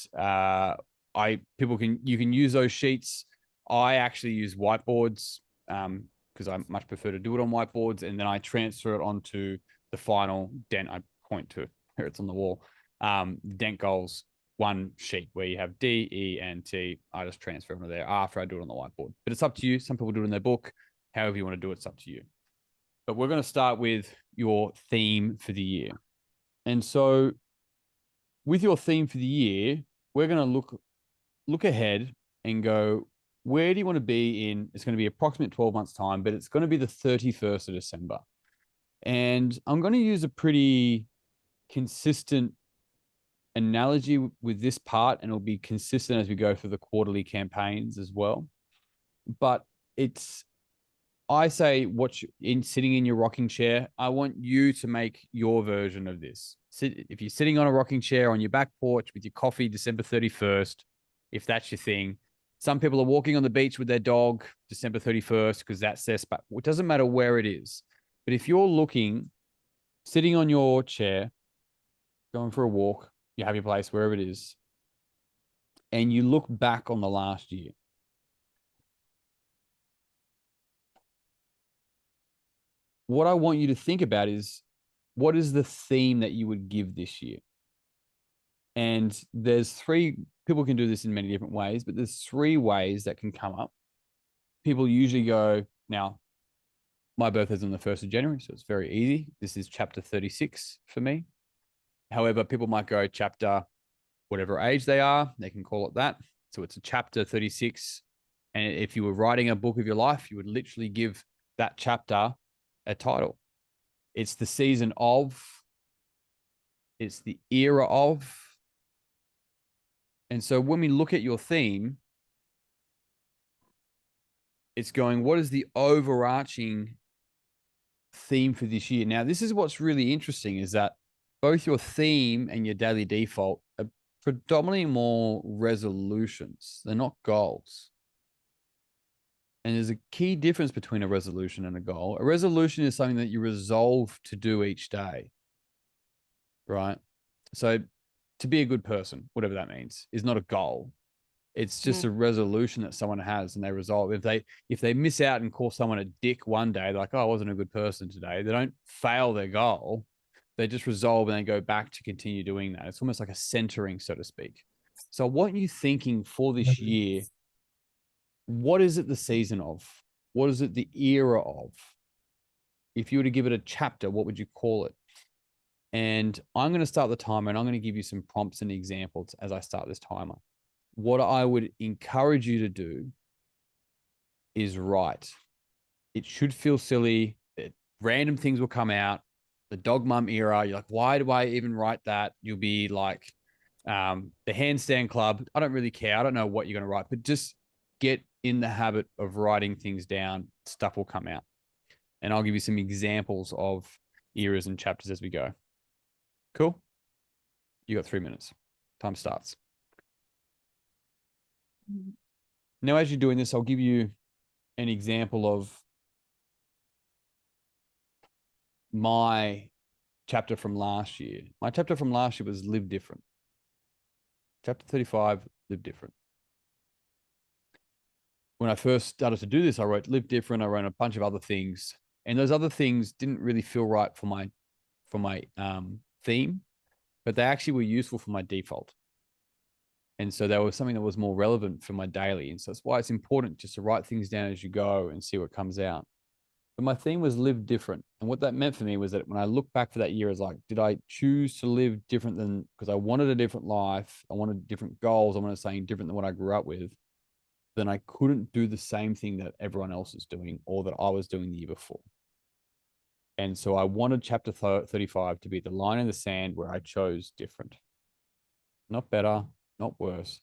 [SPEAKER 1] you can use those sheets. I actually use whiteboards because I much prefer to do it on whiteboards, and then I transfer it onto the final DENT. I point to here, it's on the wall. DENT goals, one sheet where you have D, E, and T. I just transfer them to there after I do it on the whiteboard. But it's up to you. Some people do it in their book. However you want to do it, it's up to you. But we're going to start with your theme for the year. And so with your theme for the year, we're going to look ahead and go, where do you want to be in? It's going to be approximate 12 months time, but it's going to be the 31st of December. And I'm going to use a pretty consistent analogy with this part, and it'll be consistent as we go through the quarterly campaigns as well. But I say, sitting in your rocking chair, I want you to make your version of this. If you're sitting on a rocking chair on your back porch with your coffee, December 31st, if that's your thing. Some people are walking on the beach with their dog, December 31st, because that's their spot. It doesn't matter where it is. But if you're sitting on your chair, going for a walk, you have your place, wherever it is, and you look back on the last year, what I want you to think about is, what is the theme that you would give this year? And there's 3, people can do this in many different ways, but there's 3 ways that can come up. People usually go, now, my birthday's on the 1st of January, so it's very easy. This is chapter 36 for me. However, people might go chapter, whatever age they are, they can call it that. So it's a chapter 36. And if you were writing a book of your life, you would literally give that chapter a title. It's the season of, it's the era of. And so when we look at your theme, it's going, what is the overarching theme for this year? Now, this is what's really interesting, is that both your theme and your daily default are predominantly more resolutions. They're not goals. And there's a key difference between a resolution and a goal. A resolution is something that you resolve to do each day, right? So to be a good person, whatever that means, is not a goal. It's just a resolution that someone has and they resolve. If they miss out and call someone a dick one day, they're like, oh, I wasn't a good person today. They don't fail their goal. They just resolve and they go back to continue doing that. It's almost like a centering, so to speak. So I want you thinking for this year, what is it the season of? What is it the era of? If you were to give it a chapter, what would you call it? And I'm going to start the timer and I'm going to give you some prompts and examples as I start this timer. What I would encourage you to do is write. It should feel silly. Random things will come out. The dog mum era, you're like, why do I even write that? You'll be like, the handstand club. I don't really care. I don't know what you're going to write, but just get in the habit of writing things down. Stuff will come out. And I'll give you some examples of eras and chapters as we go. Cool? You got 3 minutes. Time starts. Now, as you're doing this, I'll give you an example of my chapter from last year. My chapter from last year was Live Different. Chapter 35, Live Different. When I first started to do this, I wrote Live Different. I wrote a bunch of other things. And those other things didn't really feel right for my theme, but they actually were useful for my default. And so there was something that was more relevant for my daily. And so that's why it's important just to write things down as you go and see what comes out. But my theme was Live Different. And what that meant for me was that when I look back for that year, I was like, did I choose to live different than, because I wanted a different life, I wanted different goals, I wanted something different than what I grew up with, then I couldn't do the same thing that everyone else is doing or that I was doing the year before. And so I wanted chapter 35 to be the line in the sand where I chose different. Not better, not worse,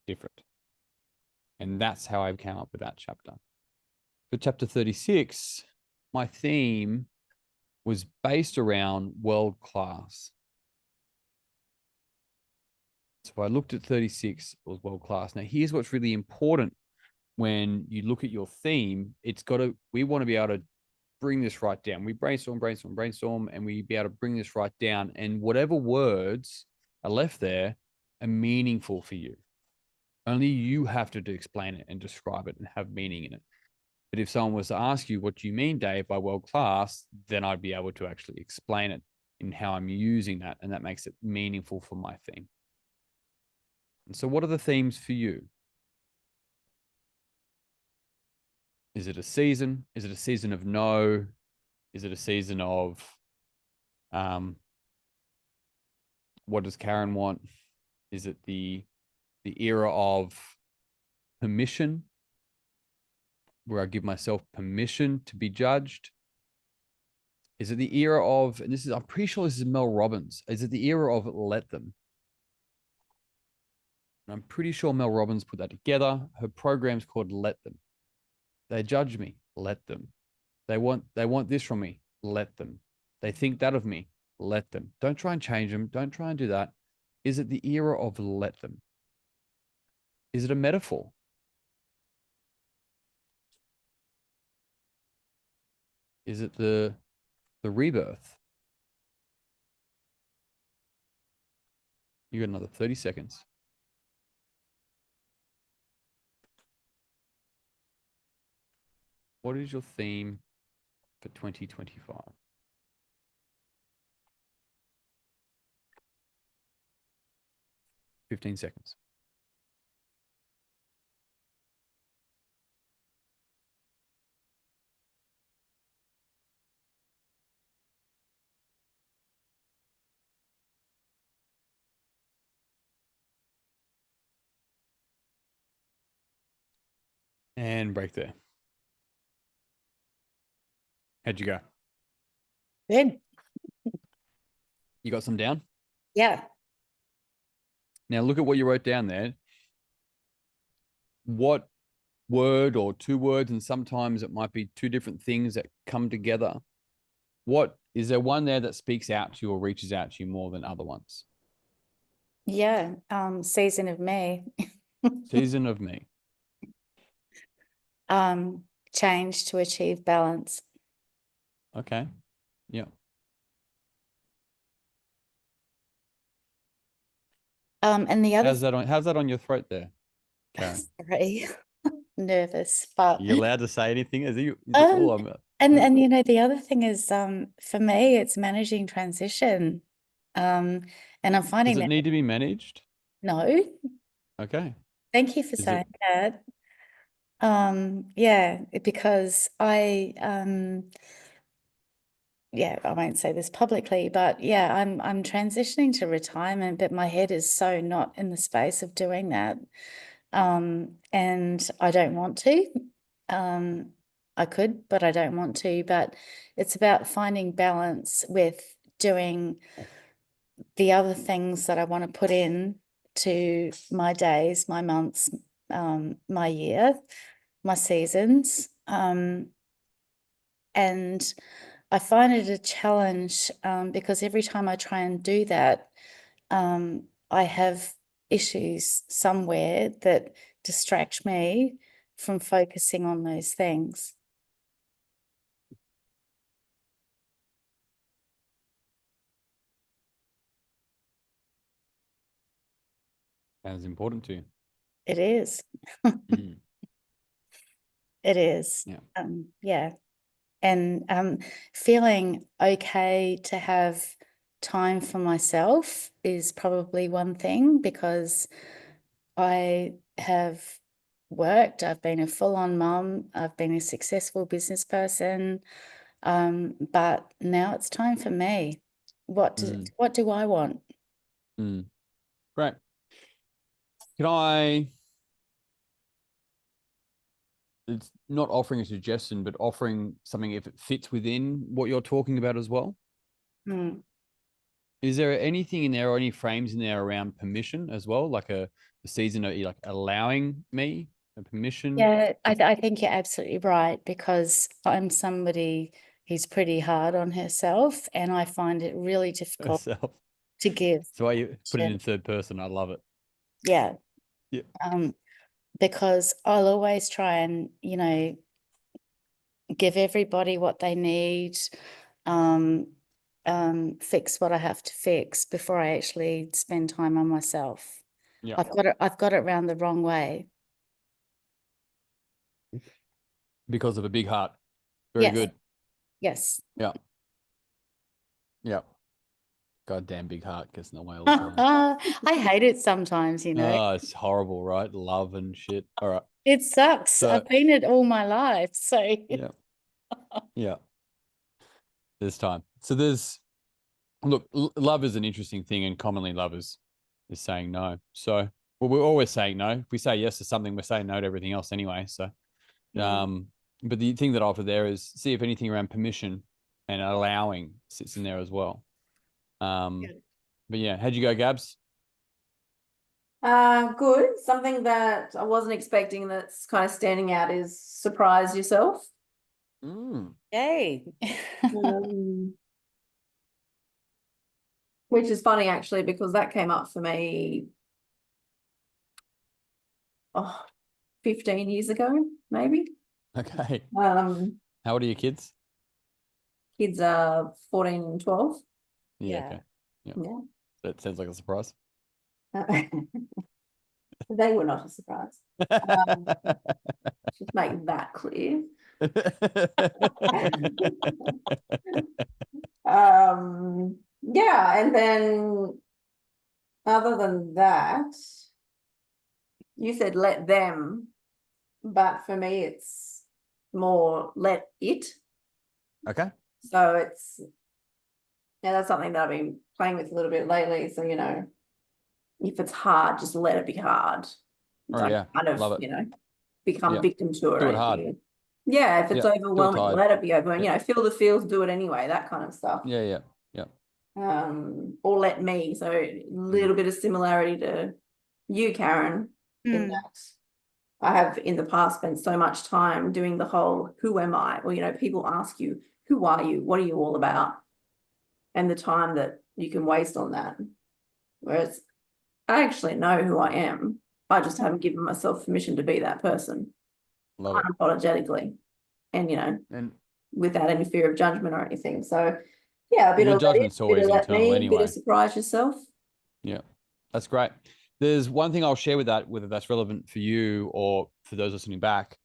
[SPEAKER 1] different. And that's how I came up with that chapter. For chapter 36, my theme was based around world class. So I looked at 36, it was world class. Now, here's what's really important when you look at your theme. We want to be able to bring this right down. We brainstorm, and we be able to bring this right down. And whatever words are left there are meaningful for you. Only you have to explain it and describe it and have meaning in it. But if someone was to ask you, what do you mean, Dave, by world class, then I'd be able to actually explain it in how I'm using that. And that makes it meaningful for my theme. And so what are the themes for you? Is it a season? Is it a season of no? Is it a season of what does Karen want? Is it the era of permission, where I give myself permission to be judged? Is it the era of, and I'm pretty sure this is Mel Robbins, is it the era of let them? And I'm pretty sure Mel Robbins put that together. Her program's called Let Them. They judge me, let them. They want this from me, let them. They think that of me, let them. Don't try and change them. Don't try and do that. Is it the era of let them? Is it a metaphor? Is it the rebirth? You got another 30 seconds. What is your theme for 2025? 15 seconds. And break there. How'd you go?
[SPEAKER 2] Good.
[SPEAKER 1] You got some down?
[SPEAKER 2] Yeah.
[SPEAKER 1] Now look at what you wrote down there. What word or two words, and sometimes it might be two different things that come together. Is there one there that speaks out to you or reaches out to you more than other ones?
[SPEAKER 2] Yeah. Season of me.
[SPEAKER 1] Season of me.
[SPEAKER 2] Change to achieve balance.
[SPEAKER 1] Okay. Yeah.
[SPEAKER 2] And the other
[SPEAKER 1] How's that on your throat there? Karen?
[SPEAKER 2] Sorry, nervous, but
[SPEAKER 1] Are you allowed to say anything? Is it?
[SPEAKER 2] Um,
[SPEAKER 1] I'm,
[SPEAKER 2] and you know, the other thing is, for me, it's managing transition. And I'm
[SPEAKER 1] does
[SPEAKER 2] finding
[SPEAKER 1] it
[SPEAKER 2] that
[SPEAKER 1] need to be managed?
[SPEAKER 2] no,
[SPEAKER 1] Okay.
[SPEAKER 2] thank you for
[SPEAKER 1] Is
[SPEAKER 2] saying
[SPEAKER 1] it?
[SPEAKER 2] that. Yeah, because yeah, I won't say this publicly, but yeah, I'm transitioning to retirement, but my head is so not in the space of doing that. And I don't want to. I could, but I don't want to. But it's about finding balance with doing the other things that I want to put in to my days, my months, my year, my seasons. And I find it a challenge because every time I try and do that, I have issues somewhere that distract me from focusing on those things.
[SPEAKER 1] Sounds important to you.
[SPEAKER 2] It is.
[SPEAKER 1] Mm,
[SPEAKER 2] It is.
[SPEAKER 1] yeah.
[SPEAKER 2] Yeah. And feeling okay to have time for myself is probably one thing, because I have worked, I've been a full-on mum, I've been a successful business person, but now it's time for me. What do I want?
[SPEAKER 1] Mm. Great. Can I? It's not offering a suggestion, but offering something if it fits within what you're talking about as well.
[SPEAKER 2] Hmm.
[SPEAKER 1] Is there anything in there or any frames in there around permission as well, like a season of like allowing me a permission?
[SPEAKER 2] Yeah, I think you're absolutely right, because I'm somebody who's pretty hard on herself, and I find it really difficult
[SPEAKER 1] Herself.
[SPEAKER 2] to give.
[SPEAKER 1] So why you put it
[SPEAKER 2] permission.
[SPEAKER 1] in third person? I love it.
[SPEAKER 2] Yeah.
[SPEAKER 1] Yeah.
[SPEAKER 2] Because I'll always try and, you know, give everybody what they need, fix what I have to fix before I actually spend time on myself.
[SPEAKER 1] Yeah.
[SPEAKER 2] I've got it round the wrong way.
[SPEAKER 1] Because of a big heart. Very
[SPEAKER 2] Yes.
[SPEAKER 1] good.
[SPEAKER 2] Yes.
[SPEAKER 1] Yeah. Yeah. Goddamn big heart gets in the way all the time.
[SPEAKER 2] I hate it sometimes, you know.
[SPEAKER 1] Oh, it's horrible, right? Love and shit. All right.
[SPEAKER 2] It sucks.
[SPEAKER 1] So
[SPEAKER 2] I've been it all my life. So
[SPEAKER 1] yeah. Yeah. There's time. So there's look, love is an interesting thing, and commonly love is saying no. So well, we're always saying no. If we say yes to something, we're saying no to everything else anyway. So but the thing that I offer there is see if anything around permission and allowing sits in there as well. But yeah, how'd you go, Gabs?
[SPEAKER 3] Good. Something that I wasn't expecting that's kind of standing out is surprise yourself.
[SPEAKER 2] yay.
[SPEAKER 3] Um, which is funny actually, because that came up for me 15 years ago, maybe.
[SPEAKER 1] Okay.
[SPEAKER 3] How
[SPEAKER 1] old are your kids?
[SPEAKER 3] Kids are 14 and 12.
[SPEAKER 1] Yeah.
[SPEAKER 2] Yeah.
[SPEAKER 1] Okay. Yeah.
[SPEAKER 3] Yeah.
[SPEAKER 1] That sounds like a surprise.
[SPEAKER 3] They were not a surprise. Just make that clear. Yeah, and then other than that, you said let them, but for me it's more let it.
[SPEAKER 1] Okay.
[SPEAKER 3] So it's, yeah, that's something that I've been playing with a little bit lately. So, you know, if it's hard, just let it be hard.
[SPEAKER 1] Oh
[SPEAKER 3] Don't
[SPEAKER 1] yeah.
[SPEAKER 3] kind of,
[SPEAKER 1] Love it.
[SPEAKER 3] you know, become
[SPEAKER 1] Yeah.
[SPEAKER 3] victim to it
[SPEAKER 1] Do
[SPEAKER 3] or
[SPEAKER 1] it hard.
[SPEAKER 3] anything. Yeah, if it's
[SPEAKER 1] Yeah.
[SPEAKER 3] overwhelming,
[SPEAKER 1] tired.
[SPEAKER 3] let it be overwhelming.
[SPEAKER 1] Yeah.
[SPEAKER 3] You know, feel the feels, do it anyway, that kind of stuff.
[SPEAKER 1] Yeah. Yeah. Yeah.
[SPEAKER 3] Or let me. So a little bit of similarity to you, Karen, in that I have in the past spent so much time doing the whole who am I? Or, you know, people ask you, who are you? What are you all about? And the time that you can waste on that. Whereas I actually know who I am. I just haven't given myself permission to be that person.
[SPEAKER 1] Love it.
[SPEAKER 3] Unapologetically. And, you know,
[SPEAKER 1] And
[SPEAKER 3] without any fear of judgment or anything. So yeah, a bit
[SPEAKER 1] the
[SPEAKER 3] of let it,
[SPEAKER 1] judgment's
[SPEAKER 3] bit
[SPEAKER 1] always
[SPEAKER 3] of let
[SPEAKER 1] internal
[SPEAKER 3] me, bit
[SPEAKER 1] anyway.
[SPEAKER 3] of surprise yourself.
[SPEAKER 1] Yeah. That's great. There's one thing I'll share with that, whether that's relevant for you or for those listening back.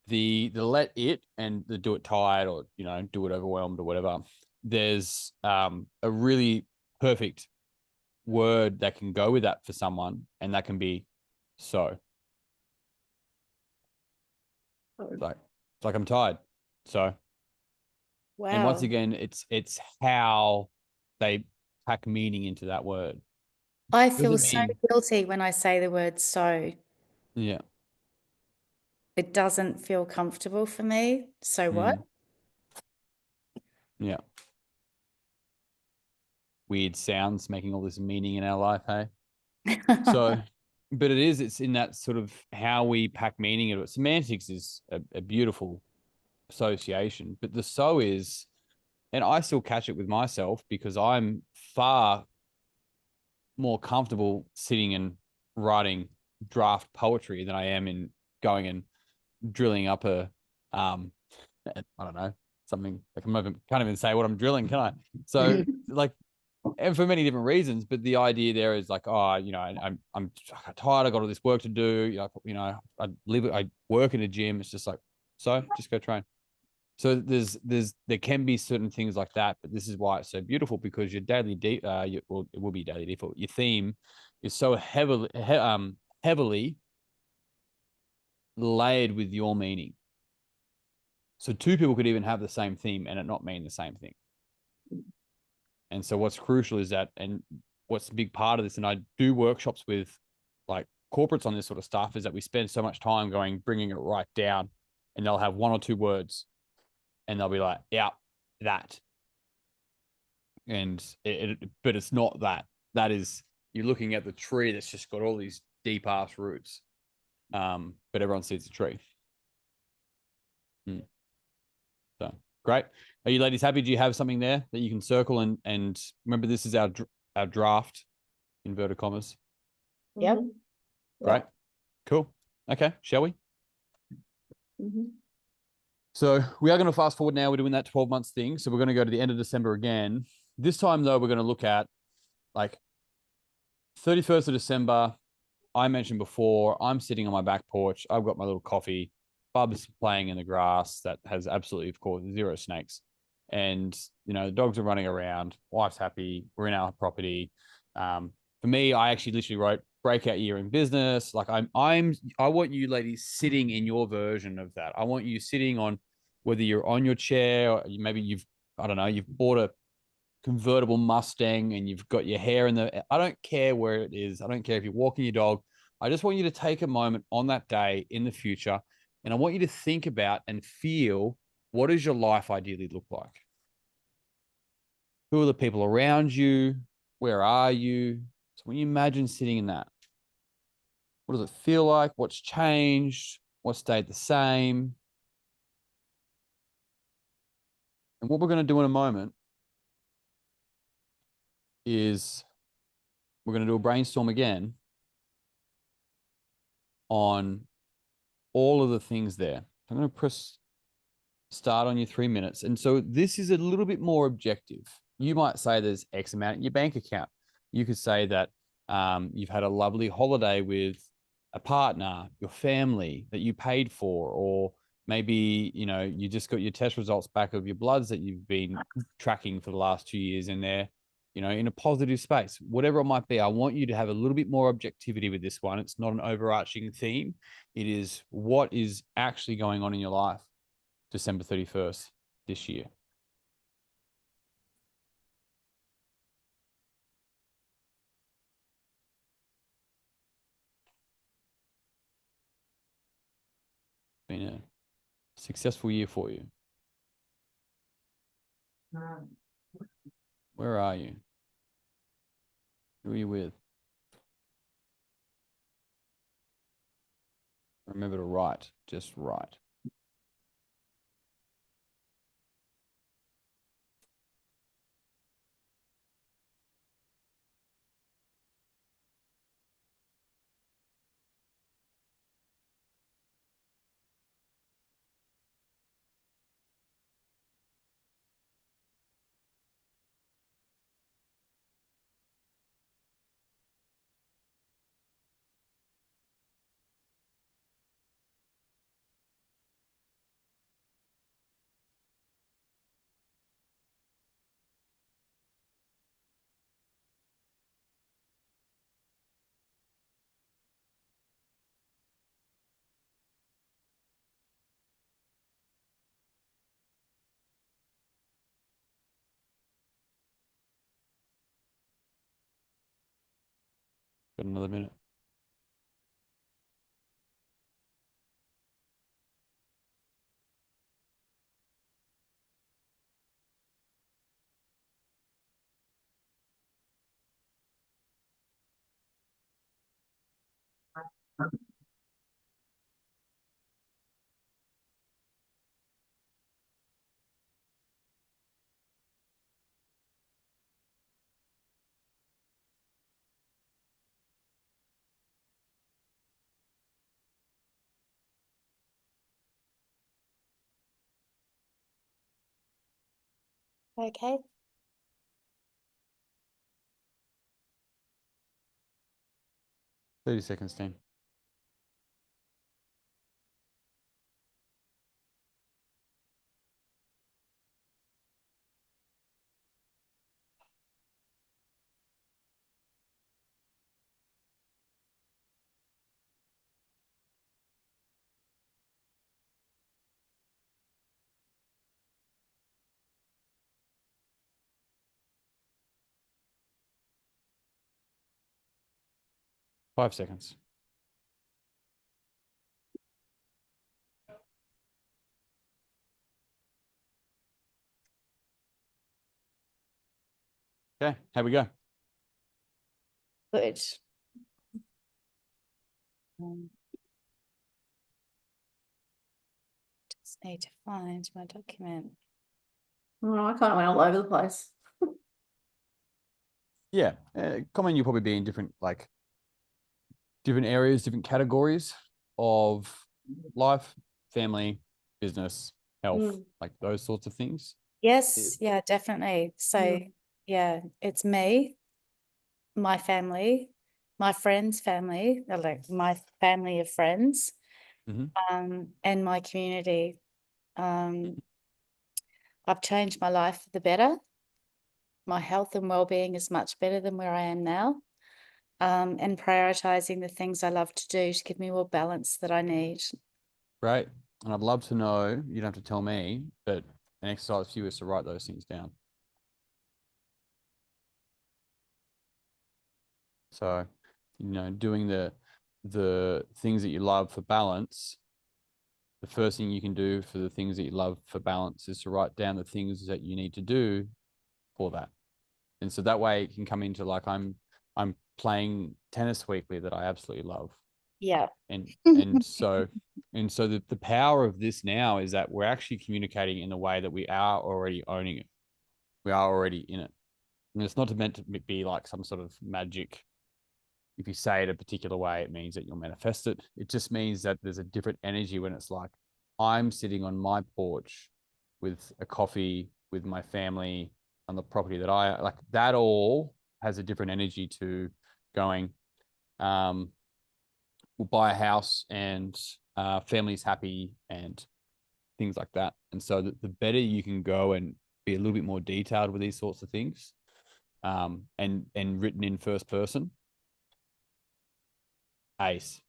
[SPEAKER 1] The let it and the do it tired, or do it overwhelmed or whatever. There's a really perfect word that can go with that for someone, and that can be so. It's like I'm tired. So, and once
[SPEAKER 2] Wow.
[SPEAKER 1] again, it's how they pack meaning into that word.
[SPEAKER 2] I feel
[SPEAKER 1] Doesn't
[SPEAKER 2] so
[SPEAKER 1] mean,
[SPEAKER 2] guilty when I say the word so.
[SPEAKER 1] yeah.
[SPEAKER 2] It doesn't feel comfortable for me. So what?
[SPEAKER 1] Yeah. Weird sounds making all this meaning in our life, hey? So, but it's in that sort of how we pack meaning into it. Semantics is a beautiful association, but the so is, and I still catch it with myself because I'm far more comfortable sitting and writing draft poetry than I am in going and drilling up I don't know, something. Like can't even say what I'm drilling, can I? So like, and for many different reasons, but the idea there is like, oh, I'm tired. I got all this work to do. I work in a gym. It's just like, so just go train. So there can be certain things like that, but this is why it's so beautiful, because your daily it will be daily default. Your theme is so heavily layered with your meaning. So two people could even have the same theme and it not mean the same thing. And so what's crucial is that, and what's a big part of this, and I do workshops with like corporates on this sort of stuff, is that we spend so much time bringing it right down, and they'll have one or two words and they'll be like, yeah, that. And but it's not that. That is, you're looking at the tree that's just got all these deep ass roots. But everyone sees the tree. So great. Are you ladies happy? Do you have something there that you can circle and remember, this is our draft, inverted commas.
[SPEAKER 2] Yep.
[SPEAKER 1] Great. Cool. Okay. Shall we?
[SPEAKER 3] Mhm.
[SPEAKER 1] So we are going to fast forward now. We're doing that 12 months thing. So we're going to go to the end of December again. This time though, we're going to look at like 31st of December. I mentioned before, I'm sitting on my back porch. I've got my little coffee. Bub's playing in the grass that has absolutely, of course, zero snakes. And, the dogs are running around. Wife's happy. We're in our property. For me, I actually literally wrote breakout year in business. Like I want you ladies sitting in your version of that. I want you sitting on, whether you're on your chair or maybe you've bought a convertible Mustang and you've got your hair in the, I don't care where it is. I don't care if you're walking your dog. I just want you to take a moment on that day in the future. And I want you to think about and feel, what does your life ideally look like? Who are the people around you? Where are you? So when you imagine sitting in that, what does it feel like? What's changed? What stayed the same? And what we're going to do in a moment is we're going to do a brainstorm again on all of the things there. I'm going to press start on your 3 minutes. And so this is a little bit more objective. You might say there's X amount in your bank account. You could say that you've had a lovely holiday with a partner, your family that you paid for, or maybe, you just got your test results back of your bloods that you've been tracking for the last 2 years, and they're, in a positive space, whatever it might be. I want you to have a little bit more objectivity with this one. It's not an overarching theme. It is what is actually going on in your life December 31st this year. Been a successful year for you. Where are you? Who are you with? Remember to write, just write. Got another minute.
[SPEAKER 2] Okay.
[SPEAKER 1] 30 seconds, team. Five seconds. Okay, how we go?
[SPEAKER 2] Good. Just need to find my document.
[SPEAKER 3] Oh, I kind of went all over the place.
[SPEAKER 1] Yeah, common. You'll probably be in different different areas, different categories of life, family, business, health,
[SPEAKER 3] Mm.
[SPEAKER 1] like those sorts of things.
[SPEAKER 2] Yes, yeah, definitely. So, yeah, it's me, my family, my friends' family, like my family of friends,
[SPEAKER 1] Mhm.
[SPEAKER 2] and my community. I've changed my life for the better. My health and well-being is much better than where I am now. And prioritizing the things I love to do to give me more balance that I need.
[SPEAKER 1] Great. And I'd love to know, you don't have to tell me, but an exercise for you is to write those things down. So, doing the things that you love for balance, the first thing you can do for the things that you love for balance is to write down the things that you need to do for that. And so that way it can come into I'm playing tennis weekly that I absolutely love.
[SPEAKER 2] Yeah.
[SPEAKER 1] And so the power of this now is that we're actually communicating in a way that we are already owning it. We are already in it. And it's not meant to be like some sort of magic. If you say it a particular way, it means that you'll manifest it. It just means that there's a different energy when it's like, I'm sitting on my porch with a coffee with my family on the property that I like. That all has a different energy to going, we'll buy a house and family's happy and things like that. And so the better you can go and be a little bit more detailed with these sorts of things, and written in first person, ace.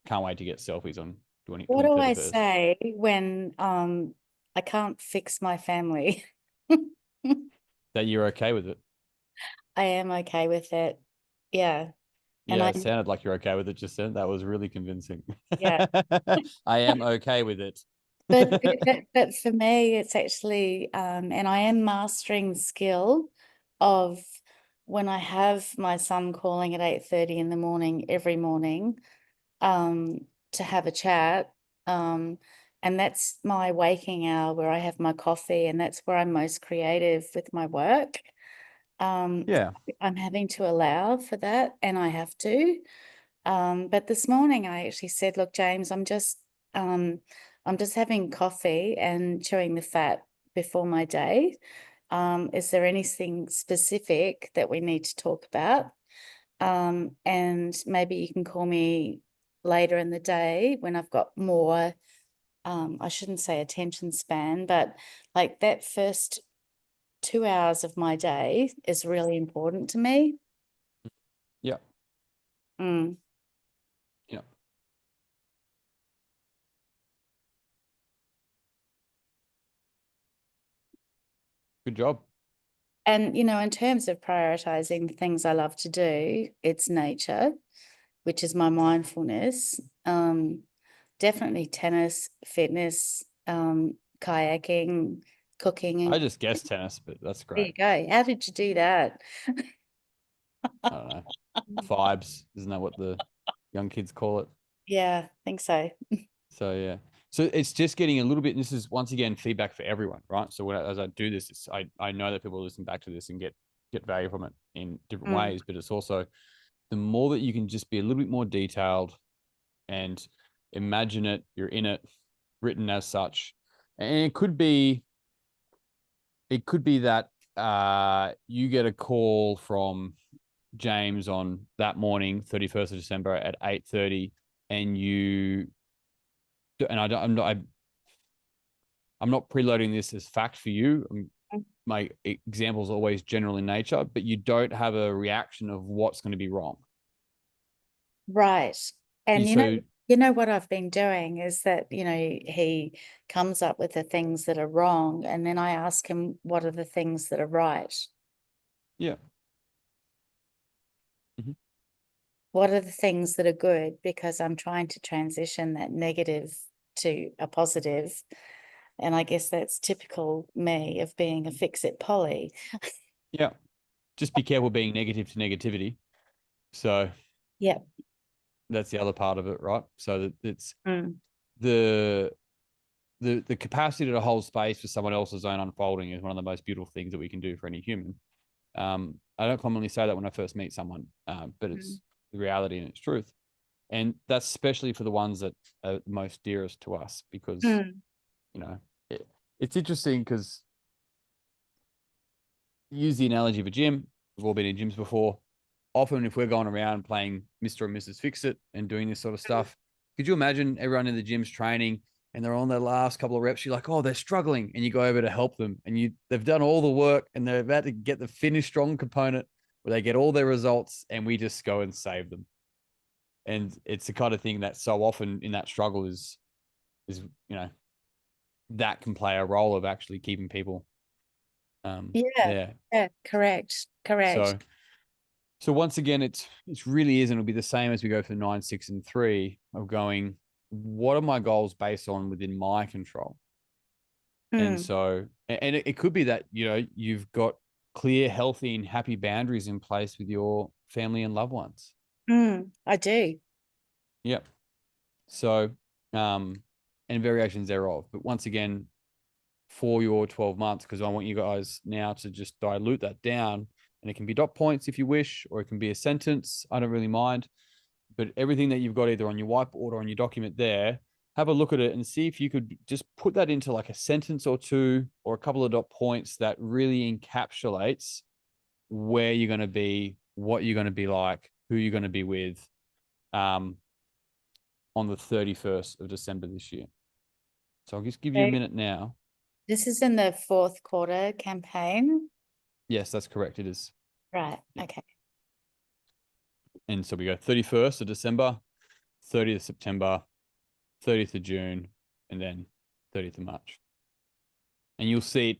[SPEAKER 1] Can't wait to get selfies on
[SPEAKER 2] What do
[SPEAKER 1] 23rd
[SPEAKER 2] I
[SPEAKER 1] of 1st.
[SPEAKER 2] say when I can't fix my family?
[SPEAKER 1] That you're okay with it.
[SPEAKER 2] I am okay with it. Yeah. And
[SPEAKER 1] Yeah, it sounded like you're okay with it just then. That was really convincing.
[SPEAKER 2] Yeah.
[SPEAKER 1] I am okay with it.
[SPEAKER 2] but for me, it's actually and I am mastering the skill of when I have my son calling at 8:30 in the morning every morning, to have a chat. And that's my waking hour where I have my coffee, and that's where I'm most creative with my work.
[SPEAKER 1] Yeah.
[SPEAKER 2] I'm having to allow for that, and I have to. But this morning I actually said, look, James, I'm just having coffee and chewing the fat before my day. Is there anything specific that we need to talk about? And maybe you can call me later in the day when I've got more, I shouldn't say attention span, but like that first 2 hours of my day is really important to me.
[SPEAKER 1] Yeah.
[SPEAKER 2] Mm.
[SPEAKER 1] Yeah. Good job.
[SPEAKER 2] And, you know, in terms of prioritizing the things I love to do, it's nature, which is my mindfulness. Definitely tennis, fitness, kayaking, cooking.
[SPEAKER 1] I
[SPEAKER 2] And
[SPEAKER 1] just guessed tennis, but that's
[SPEAKER 2] there you
[SPEAKER 1] great.
[SPEAKER 2] go. How did you do that?
[SPEAKER 1] I don't know. Vibes, isn't that what the young kids call it?
[SPEAKER 2] Yeah, I think so.
[SPEAKER 1] So yeah. So it's just getting a little bit, and this is once again feedback for everyone, right? So as I do this, I know that people listen back to this and get value from it in different ways, but it's also the more that you can just be a little bit more detailed and imagine it, you're in it, written as such. And it could be that you get a call from James on that morning, 31st of December at 8:30, and I'm not preloading this as fact for you. My example is always general in nature, but you don't have a reaction of what's going to be wrong.
[SPEAKER 2] Right. And
[SPEAKER 1] So
[SPEAKER 2] you know what I've been doing is that, you know, he comes up with the things that are wrong, and then I ask him what are the things that are right.
[SPEAKER 1] yeah. Mhm.
[SPEAKER 2] What are the things that are good? Because I'm trying to transition that negative to a positive. And I guess that's typical me of being a fix-it Polly.
[SPEAKER 1] Yeah. Just be careful being negative to negativity. So
[SPEAKER 2] Yeah.
[SPEAKER 1] that's the other part of it, right? So that it's
[SPEAKER 2] Mm.
[SPEAKER 1] the capacity to hold space for someone else's own unfolding is one of the most beautiful things that we can do for any human. I don't commonly say that when I first meet someone, but it's the reality and it's truth. And that's especially for the ones that are most dearest to us, because, you know, it's interesting because use the analogy of a gym. We've all been in gyms before. Often, if we're going around playing Mr. and Mrs. Fix It and doing this sort of stuff, could you imagine everyone in the gym's training and they're on their last couple of reps? You're like, oh, they're struggling, and you go over to help them, and they've done all the work and they're about to get the finish strong component where they get all their results, and we just go and save them. And it's the kind of thing that so often in that struggle is that can play a role of actually keeping people
[SPEAKER 2] Yeah, correct.
[SPEAKER 1] So once again, it's really is, and it'll be the same as we go for 9, 6, and 3 of going, what are my goals based on within my control? And so, and it could be that, you've got clear, healthy, and happy boundaries in place with your family and loved ones.
[SPEAKER 2] I do.
[SPEAKER 1] Yep. So, and variations thereof. But once again, for your 12 months, because I want you guys now to just dilute that down, and it can be dot points if you wish, or it can be a sentence. I don't really mind, but everything that you've got either on your whiteboard or on your document there, have a look at it and see if you could just put that into like a sentence or two or a couple of dot points that really encapsulates where you're going to be, what you're going to be like, who you're going to be with, on the 31st of December this year. So I'll just give you a minute now.
[SPEAKER 2] This is in the 4th quarter campaign.
[SPEAKER 1] Yes, that's correct. It is.
[SPEAKER 2] Right. Okay.
[SPEAKER 1] And so we go 31st of December, 30th of September, 30th of June, and then 30th of March. And you'll see it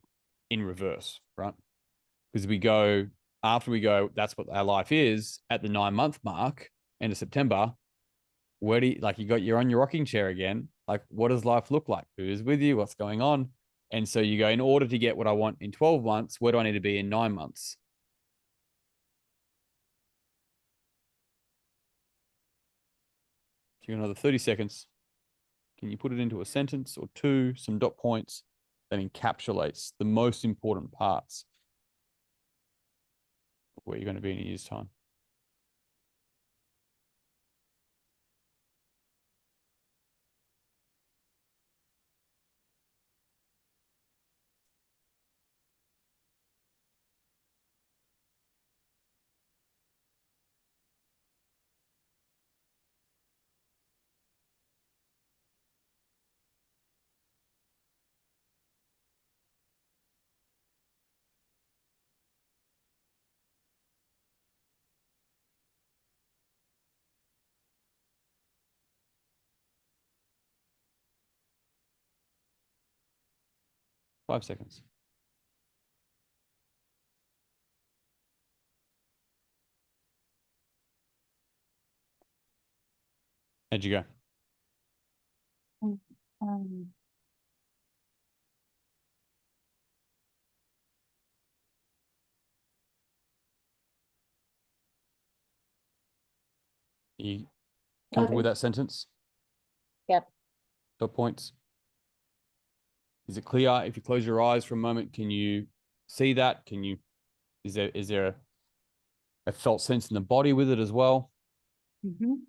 [SPEAKER 1] in reverse, right? Because after we go, that's what our life is at the 9-month mark, end of September. Where do you're on your rocking chair again. Like, what does life look like? Who's with you? What's going on? And so you go, in order to get what I want in 12 months, where do I need to be in 9 months? So you got another 30 seconds. Can you put it into a sentence or two, some dot points that encapsulates the most important parts of where you're going to be in a year's time? Five seconds. How'd you go?
[SPEAKER 2] Um,
[SPEAKER 1] Are you comfortable with
[SPEAKER 3] Okay.
[SPEAKER 1] that sentence?
[SPEAKER 2] Yep.
[SPEAKER 1] Dot points. Is it clear? If you close your eyes for a moment, can you see that? Is there a felt sense in the body with it as well?
[SPEAKER 2] Mhm.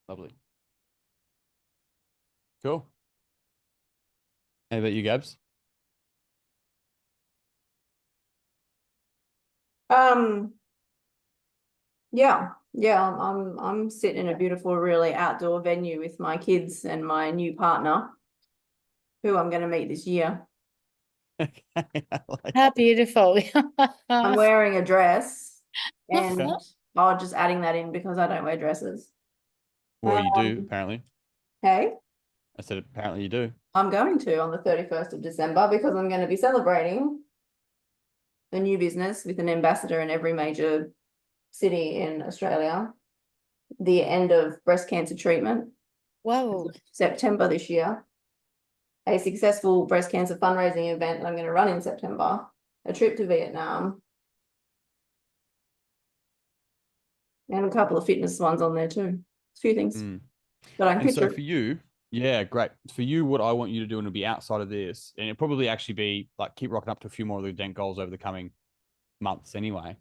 [SPEAKER 1] Lovely. Cool. How about you, Gabs?
[SPEAKER 3] Um, yeah, I'm sitting in a beautiful, really outdoor venue with my kids and my new partner, who I'm going to meet this year.
[SPEAKER 2] How beautiful.
[SPEAKER 3] I'm wearing a dress, and
[SPEAKER 1] Okay.
[SPEAKER 3] I'm just adding that in because I don't wear dresses.
[SPEAKER 1] Well, you do,
[SPEAKER 3] Um,
[SPEAKER 1] apparently.
[SPEAKER 3] Okay,
[SPEAKER 1] I said, apparently you do.
[SPEAKER 3] I'm going to on the 31st of December because I'm going to be celebrating a new business with an ambassador in every major city in Australia. The end of breast cancer treatment,
[SPEAKER 2] Whoa.
[SPEAKER 3] September this year. A successful breast cancer fundraising event that I'm going to run in September. A trip to Vietnam. And a couple of fitness ones on there too. A few things.
[SPEAKER 1] Mm.
[SPEAKER 3] But I can
[SPEAKER 1] And so
[SPEAKER 3] picture
[SPEAKER 1] for you, yeah, great. For you, what I want you to do, and it'll be outside of this, and it'll probably actually be like keep rocking up to a few more of the DENT goals over the coming months anyway,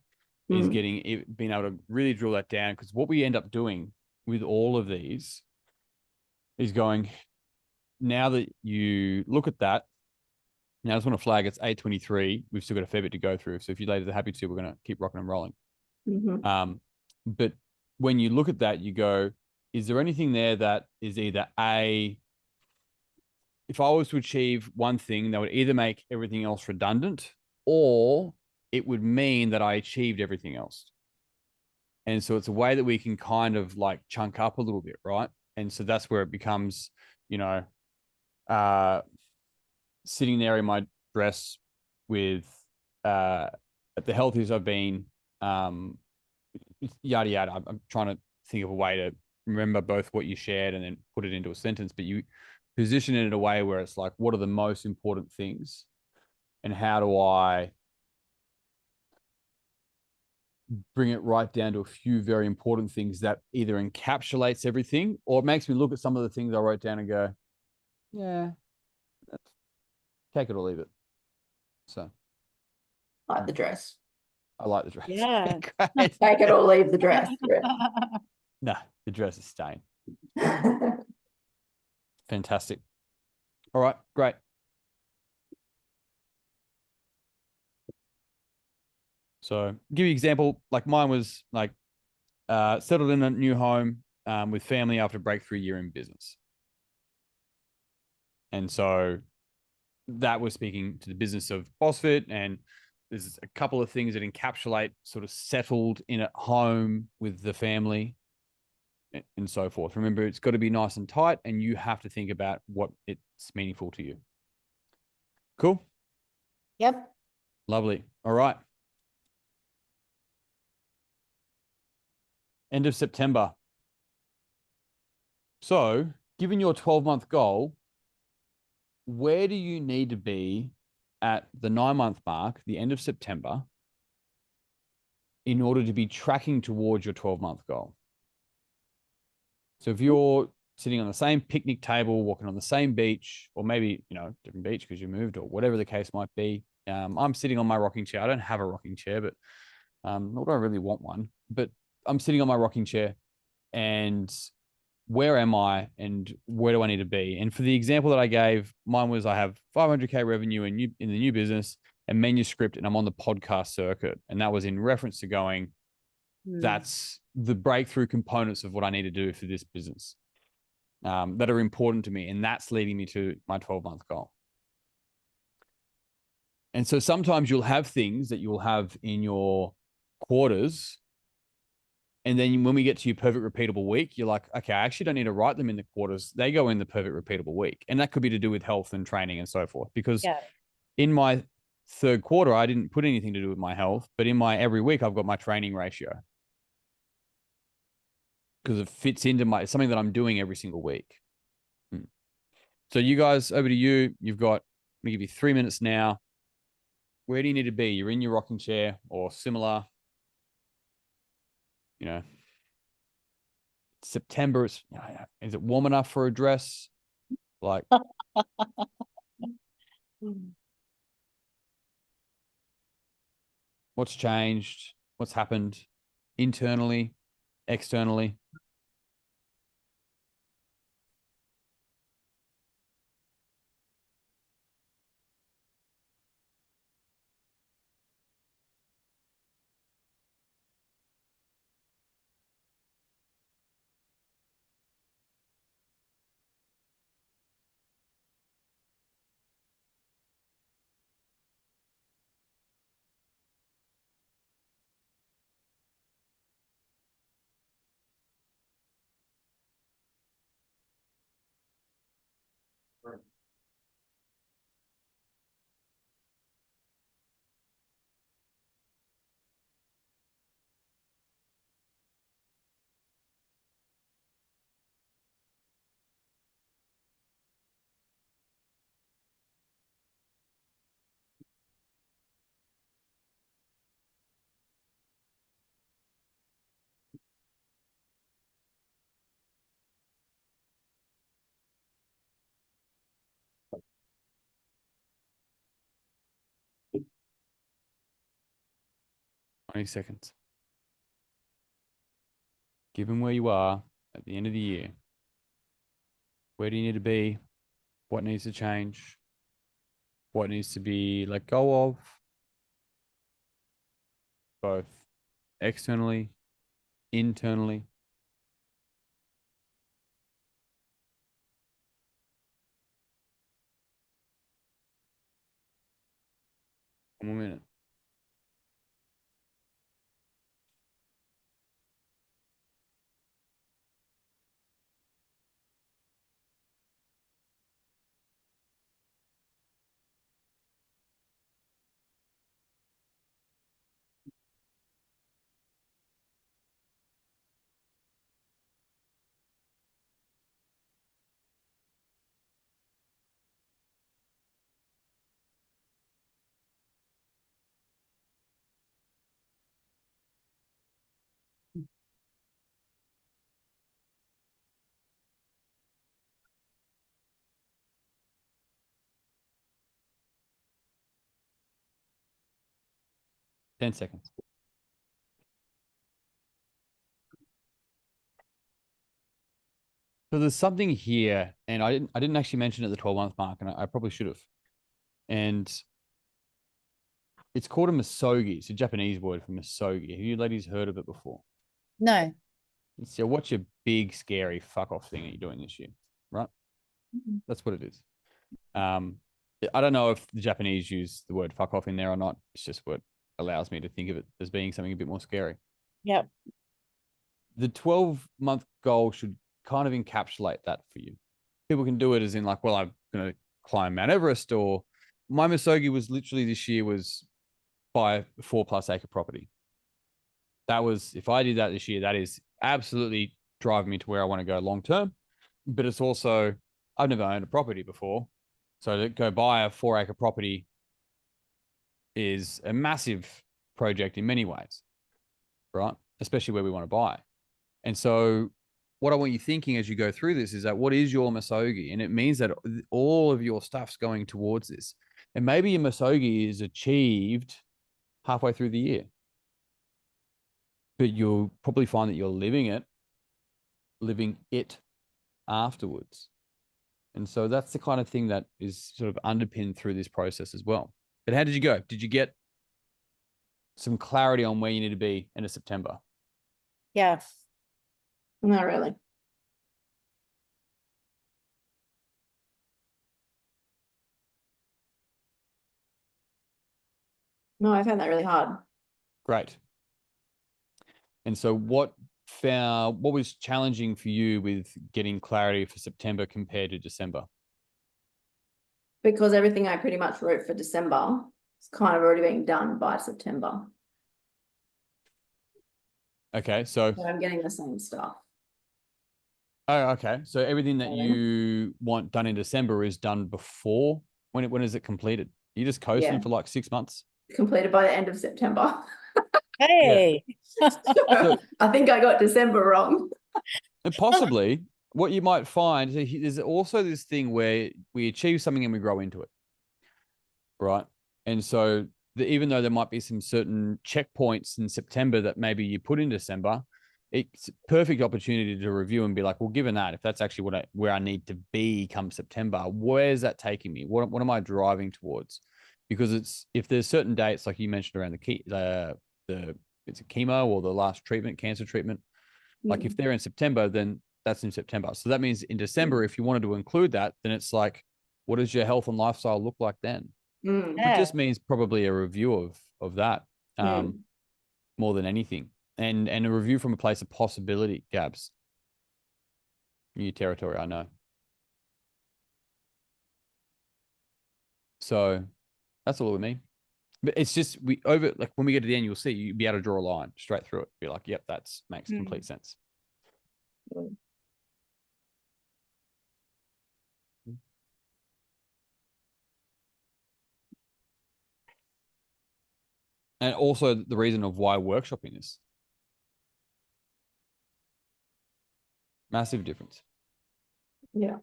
[SPEAKER 1] is being able to really drill that down. Because what we end up doing with all of these is going, now that you look at that, now I just want to flag it's 8:23. We've still got a fair bit to go through. So if you ladies are happy to, we're going to keep rocking and rolling. But when you look at that, you go, is there anything there that is either if I was to achieve one thing, that would either make everything else redundant, or it would mean that I achieved everything else. And so it's a way that we can kind of like chunk up a little bit, right? And so that's where it becomes, you know, sitting there in my dress with at the healthiest I've been, yada yada. I'm trying to think of a way to remember both what you shared and then put it into a sentence, but you position it in a way where it's like, what are the most important things, and how do I bring it right down to a few very important things that either encapsulates everything, or it makes me look at some of the things I wrote down and go, yeah, take it or leave it. So
[SPEAKER 3] like the dress.
[SPEAKER 1] I like the dress.
[SPEAKER 2] Yeah.
[SPEAKER 1] Great.
[SPEAKER 3] Take it or leave the dress.
[SPEAKER 1] No, the dress is staying. Fantastic. All right, great. So give you an example, like mine was like settled in a new home with family after a breakthrough year in business. And so that was speaking to the business of BOSFIT, and there's a couple of things that encapsulate sort of settled in at home with the family and so forth. Remember, it's got to be nice and tight, and you have to think about what it's meaningful to you. Cool.
[SPEAKER 2] Yep.
[SPEAKER 1] Lovely. All right. End of September. So given your 12-month goal, where do you need to be at the 9-month mark, the end of September, in order to be tracking towards your 12-month goal? So if you're sitting on the same picnic table, walking on the same beach, or maybe, you know, different beach because you moved, or whatever the case might be. I'm sitting on my rocking chair. I don't have a rocking chair, but nor do I really want one. But I'm sitting on my rocking chair, and where am I and where do I need to be? And for the example that I gave, mine was I have 500K revenue in the new business and manuscript, and I'm on the podcast circuit. And that was in reference to going, that's the breakthrough components of what I need to do for this business that are important to me. And that's leading me to my 12-month goal. And so sometimes you'll have things that you'll have in your quarters. And then when we get to your perfect repeatable week, you're like, okay, I actually don't need to write them in the quarters. They go in the perfect repeatable week. And that could be to do with health and training and so forth. Because in my third quarter, I didn't put anything to do with my health, but in my every week, I've got my training ratio. because it fits into something that I'm doing every single week. So you guys, over to you. You've got, I'm gonna give you 3 minutes now. Where do you need to be? You're in your rocking chair or similar. You know, September is it warm enough for a dress? Like, what's changed? What's happened internally, externally?
[SPEAKER 3] Right.
[SPEAKER 1] 20 seconds. Given where you are at the end of the year, where do you need to be? What needs to change? What needs to be let go of? Both externally, internally. One more minute. Ten seconds. So there's something here, and I didn't actually mention it at the 12-month mark, and I probably should have. And it's called a misogi. It's a Japanese word for misogi. Have you ladies heard of it before?
[SPEAKER 2] No.
[SPEAKER 1] So what's your big, scary fuck off thing that you're doing this year, right? That's what it is. I don't know if the Japanese use the word fuck off in there or not. It's just what allows me to think of it as being something a bit more scary.
[SPEAKER 2] Yep.
[SPEAKER 1] The 12-month goal should kind of encapsulate that for you. People can do it as in like, well, I'm going to climb Mount Everest, or my misogi was literally this year was buy a 4+ acre property. That was, if I did that this year, that is absolutely driving me to where I want to go long term. But it's also, I've never owned a property before. So to go buy a 4-acre property is a massive project in many ways, right? Especially where we want to buy. And so what I want you thinking as you go through this is that what is your misogi? And it means that all of your stuff's going towards this. And maybe your misogi is achieved halfway through the year, but you'll probably find that you're living it afterwards. And so that's the kind of thing that is sort of underpinned through this process as well. But how did you go? Did you get some clarity on where you need to be end of September?
[SPEAKER 2] Yeah.
[SPEAKER 3] Not really. No, I found that really hard.
[SPEAKER 1] Great. And so what was challenging for you with getting clarity for September compared to December?
[SPEAKER 3] Because everything I pretty much wrote for December is kind of already being done by September.
[SPEAKER 1] Okay, so
[SPEAKER 3] So I'm getting the same stuff.
[SPEAKER 1] Oh, okay. So everything that
[SPEAKER 3] Yeah.
[SPEAKER 1] you want done in December is done before when is it completed? You just coasting
[SPEAKER 3] Yeah.
[SPEAKER 1] for like 6 months?
[SPEAKER 3] Completed by the end of September.
[SPEAKER 2] Hey.
[SPEAKER 1] So
[SPEAKER 3] I think I got December wrong.
[SPEAKER 1] and possibly what you might find there's also this thing where we achieve something and we grow into it, right? And so even though there might be some certain checkpoints in September that maybe you put in December, it's a perfect opportunity to review and be like, well, given that, if that's actually where I need to be come September, where's that taking me? What am I driving towards? Because if there's certain dates, like you mentioned around the it's a chemo or the last treatment, cancer treatment, like if they're in September, then that's in September. So that means in December, if you wanted to include that, then it's like, what does your health and lifestyle look like then?
[SPEAKER 3] Mm.
[SPEAKER 1] It just means probably a review of that
[SPEAKER 3] Mm.
[SPEAKER 1] more than anything, and a review from a place of possibility. Gabs, new territory, I know. So that's all with me. But it's just like when we get to the end, you'll see you'll be able to draw a line straight through it. Be like, yep, that's makes complete sense.
[SPEAKER 3] Mm.
[SPEAKER 1] And also the reason of why workshopping is massive difference.
[SPEAKER 3] Yeah.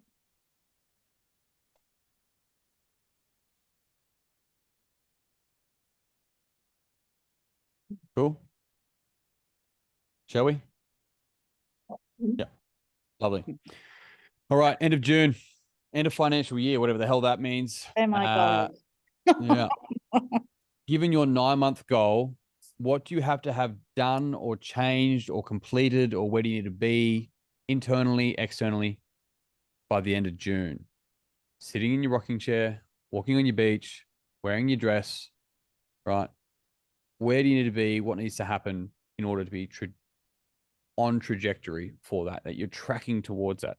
[SPEAKER 1] Cool. Shall we?
[SPEAKER 3] Mm.
[SPEAKER 1] Yeah. Lovely. All right. End of June, end of financial year, whatever the hell that means.
[SPEAKER 2] Oh my God.
[SPEAKER 1] Yeah. Given your 9-month goal, what do you have to have done or changed or completed, or where do you need to be internally, externally by the end of June? Sitting in your rocking chair, walking on your beach, wearing your dress, right? Where do you need to be? What needs to happen in order to be on trajectory for that you're tracking towards that?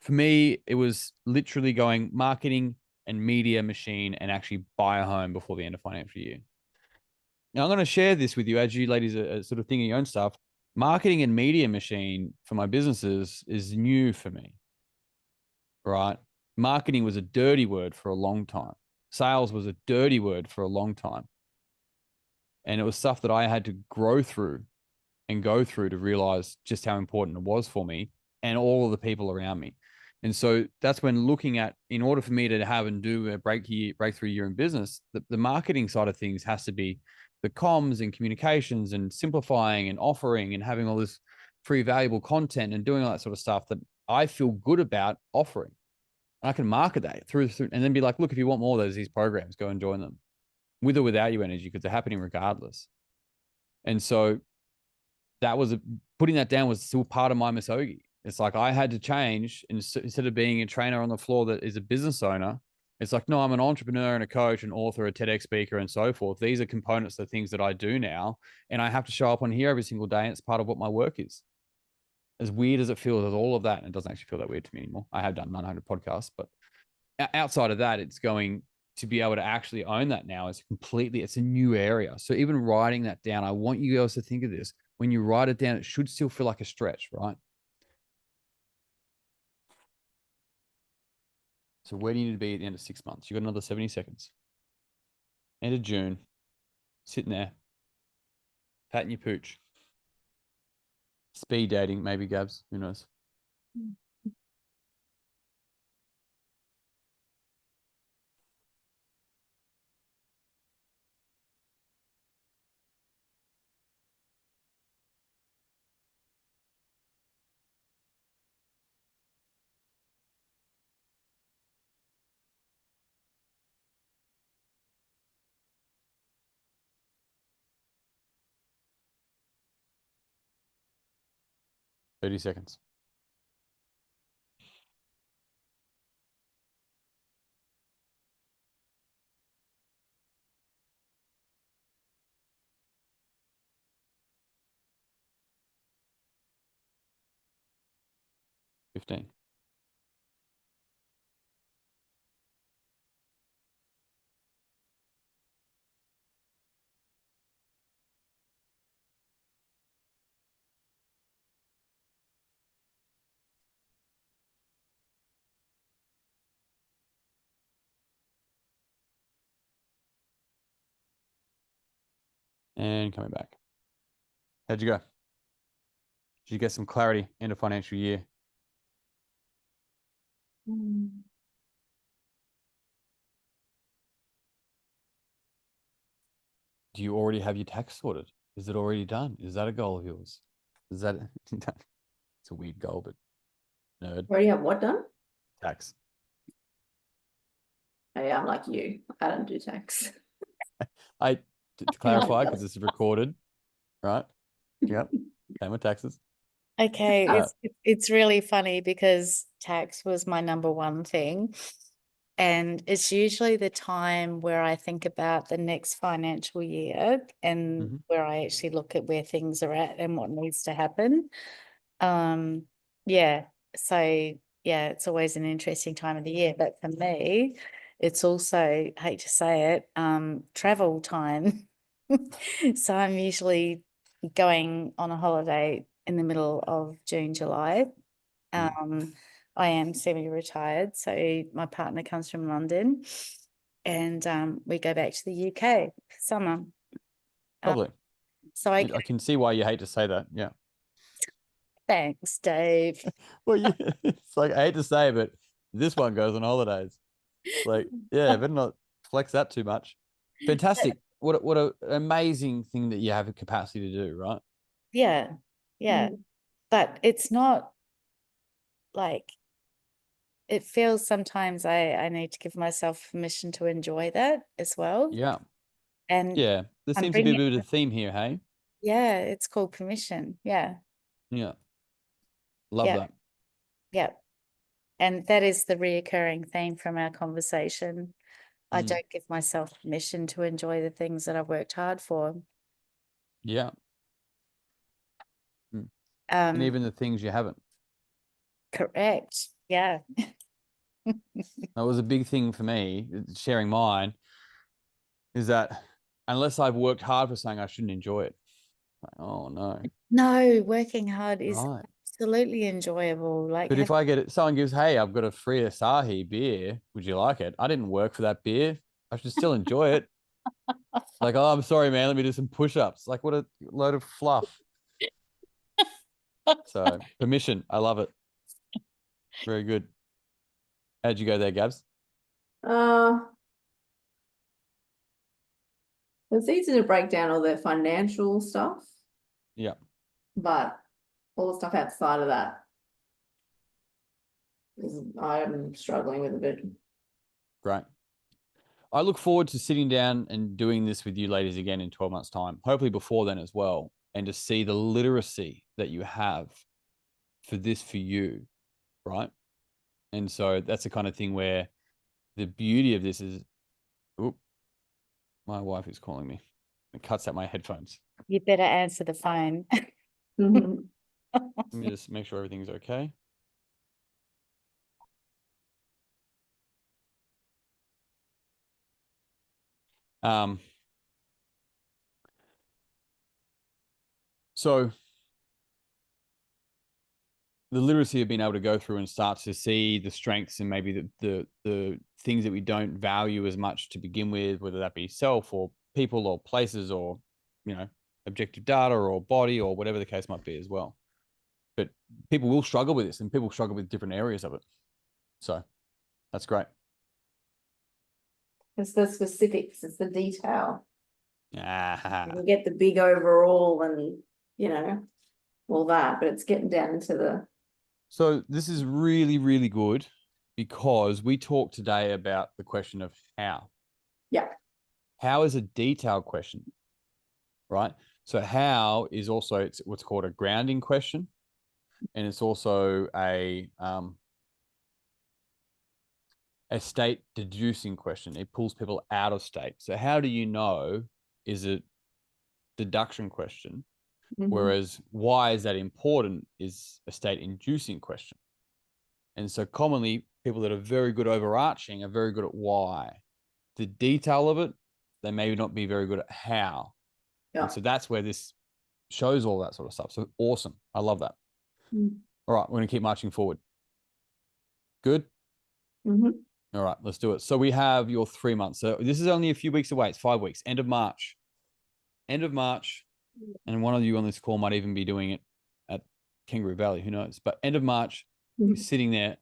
[SPEAKER 1] For me, it was literally going marketing and media machine and actually buy a home before the end of financial year. Now, I'm going to share this with you as you ladies are sort of thinking your own stuff. Marketing and media machine for my businesses is new for me, right? Marketing was a dirty word for a long time. Sales was a dirty word for a long time. And it was stuff that I had to grow through and go through to realize just how important it was for me and all of the people around me. And so that's when looking at, in order for me to have and do a breakthrough year in business, the marketing side of things has to be the comms and communications and simplifying and offering and having all this free valuable content and doing all that sort of stuff that I feel good about offering. And I can market that through and then be like, look, if you want more of these programs, go and join them with or without your energy, because they're happening regardless. And so putting that down was still part of my misogi. It's like I had to change, instead of being a trainer on the floor that is a business owner. It's like, no, I'm an entrepreneur and a coach, an author, a TEDx speaker, and so forth. These are components of things that I do now, and I have to show up on here every single day, and it's part of what my work is. As weird as it feels, as all of that, and it doesn't actually feel that weird to me anymore. I have done 900 podcasts, but outside of that, it's going to be able to actually own that now. It's a new area. So even writing that down, I want you guys to think of this. When you write it down, it should still feel like a stretch, right? So where do you need to be at the end of 6 months? You've got another 70 seconds. End of June, sitting there, patting your pooch. Speed dating, maybe, Gabs. Who knows? 30 seconds. Fifteen. And coming back. How'd you go? Did you get some clarity in the financial year? Do you already have your tax sorted? Is it already done? Is that a goal of yours? Is that it's a weird goal, but nerd
[SPEAKER 3] Already have what done?
[SPEAKER 1] tax.
[SPEAKER 3] Oh, yeah, I'm like you. I don't do tax.
[SPEAKER 1] To clarify, because this is recorded, right? Yep. Pay my taxes.
[SPEAKER 2] Okay,
[SPEAKER 1] Uh,
[SPEAKER 2] it's really funny because tax was my number one thing. And it's usually the time where I think about the next financial year and
[SPEAKER 1] Mhm.
[SPEAKER 2] where I actually look at where things are at and what needs to happen. Yeah, so yeah, it's always an interesting time of the year. But for me, it's also, hate to say it, travel time. So I'm usually going on a holiday in the middle of June, July. I am semi-retired, so my partner comes from London, and we go back to the UK for summer.
[SPEAKER 1] Lovely.
[SPEAKER 2] So
[SPEAKER 1] I can see why you hate to say that. Yeah.
[SPEAKER 2] thanks, Dave.
[SPEAKER 1] Well, yeah, it's like I hate to say, but this one goes on holidays. Like, yeah, better not flex that too much. Fantastic. What an amazing thing that you have a capacity to do, right?
[SPEAKER 2] Yeah, yeah. But it's not like, it feels sometimes I need to give myself permission to enjoy that as well.
[SPEAKER 1] Yeah.
[SPEAKER 2] And
[SPEAKER 1] Yeah. There
[SPEAKER 2] I'm
[SPEAKER 1] seems to be a
[SPEAKER 2] bringing,
[SPEAKER 1] bit of a theme here, hey?
[SPEAKER 2] yeah, it's called permission. Yeah,
[SPEAKER 1] Yeah. Love
[SPEAKER 2] yeah,
[SPEAKER 1] that.
[SPEAKER 2] yeah. And that is the reoccurring theme from our conversation. I
[SPEAKER 1] Mm.
[SPEAKER 2] don't give myself permission to enjoy the things that I've worked hard for.
[SPEAKER 1] Yeah. And even the things you haven't.
[SPEAKER 2] Correct. Yeah.
[SPEAKER 1] That was a big thing for me, sharing mine, is that unless I've worked hard for something, I shouldn't enjoy it. Like, oh no.
[SPEAKER 2] No, working hard is
[SPEAKER 1] Right.
[SPEAKER 2] absolutely enjoable. Like,
[SPEAKER 1] But if I get it, someone gives, hey, I've got a free Asahi beer. Would you like it? I didn't work for that beer. I should still enjoy it. Like, oh, I'm sorry, man. Let me do some push-ups. Like, what a load of fluff. So permission. I love it. Very good. How'd you go there, Gabs?
[SPEAKER 3] Uh, it's easy to break down all the financial stuff,
[SPEAKER 1] Yeah.
[SPEAKER 3] but all the stuff outside of that I'm struggling with a bit.
[SPEAKER 1] Great. I look forward to sitting down and doing this with you ladies again in 12 months' time, hopefully before then as well, and to see the literacy that you have for this for you, right? And so that's the kind of thing where the beauty of this is, oop, my wife is calling me. It cuts out my headphones.
[SPEAKER 2] you better answer the phone.
[SPEAKER 1] Let me just make sure everything's okay. So the literacy of being able to go through and start to see the strengths and maybe the things that we don't value as much to begin with, whether that be self or people or places or, objective data or body or whatever the case might be as well. But people will struggle with this and people struggle with different areas of it. So that's great.
[SPEAKER 3] It's the specifics, it's the detail.
[SPEAKER 1] Ah.
[SPEAKER 3] You get the big overall and, all that, but it's getting down into the.
[SPEAKER 1] So this is really, really good because we talked today about the question of how.
[SPEAKER 3] Yeah.
[SPEAKER 1] How is a detailed question, right? So how is also, it's what's called a grounding question. And it's also a state deducing question. It pulls people out of state. So how do you know is it deduction question? Whereas why is that important is a state inducing question. And so commonly people that are very good overarching are very good at why. The detail of it, they may not be very good at how.
[SPEAKER 3] Yeah.
[SPEAKER 1] And so that's where this shows all that sort of stuff. So awesome. I love that. All right, we're going to keep marching forward. Good? All right, let's do it. So we have your 3 months. So this is only a few weeks away. It's 5 weeks, end of March. end of March, and one of you on this call might even be doing it at Kangaroo Valley, who knows? But end of March, you're sitting there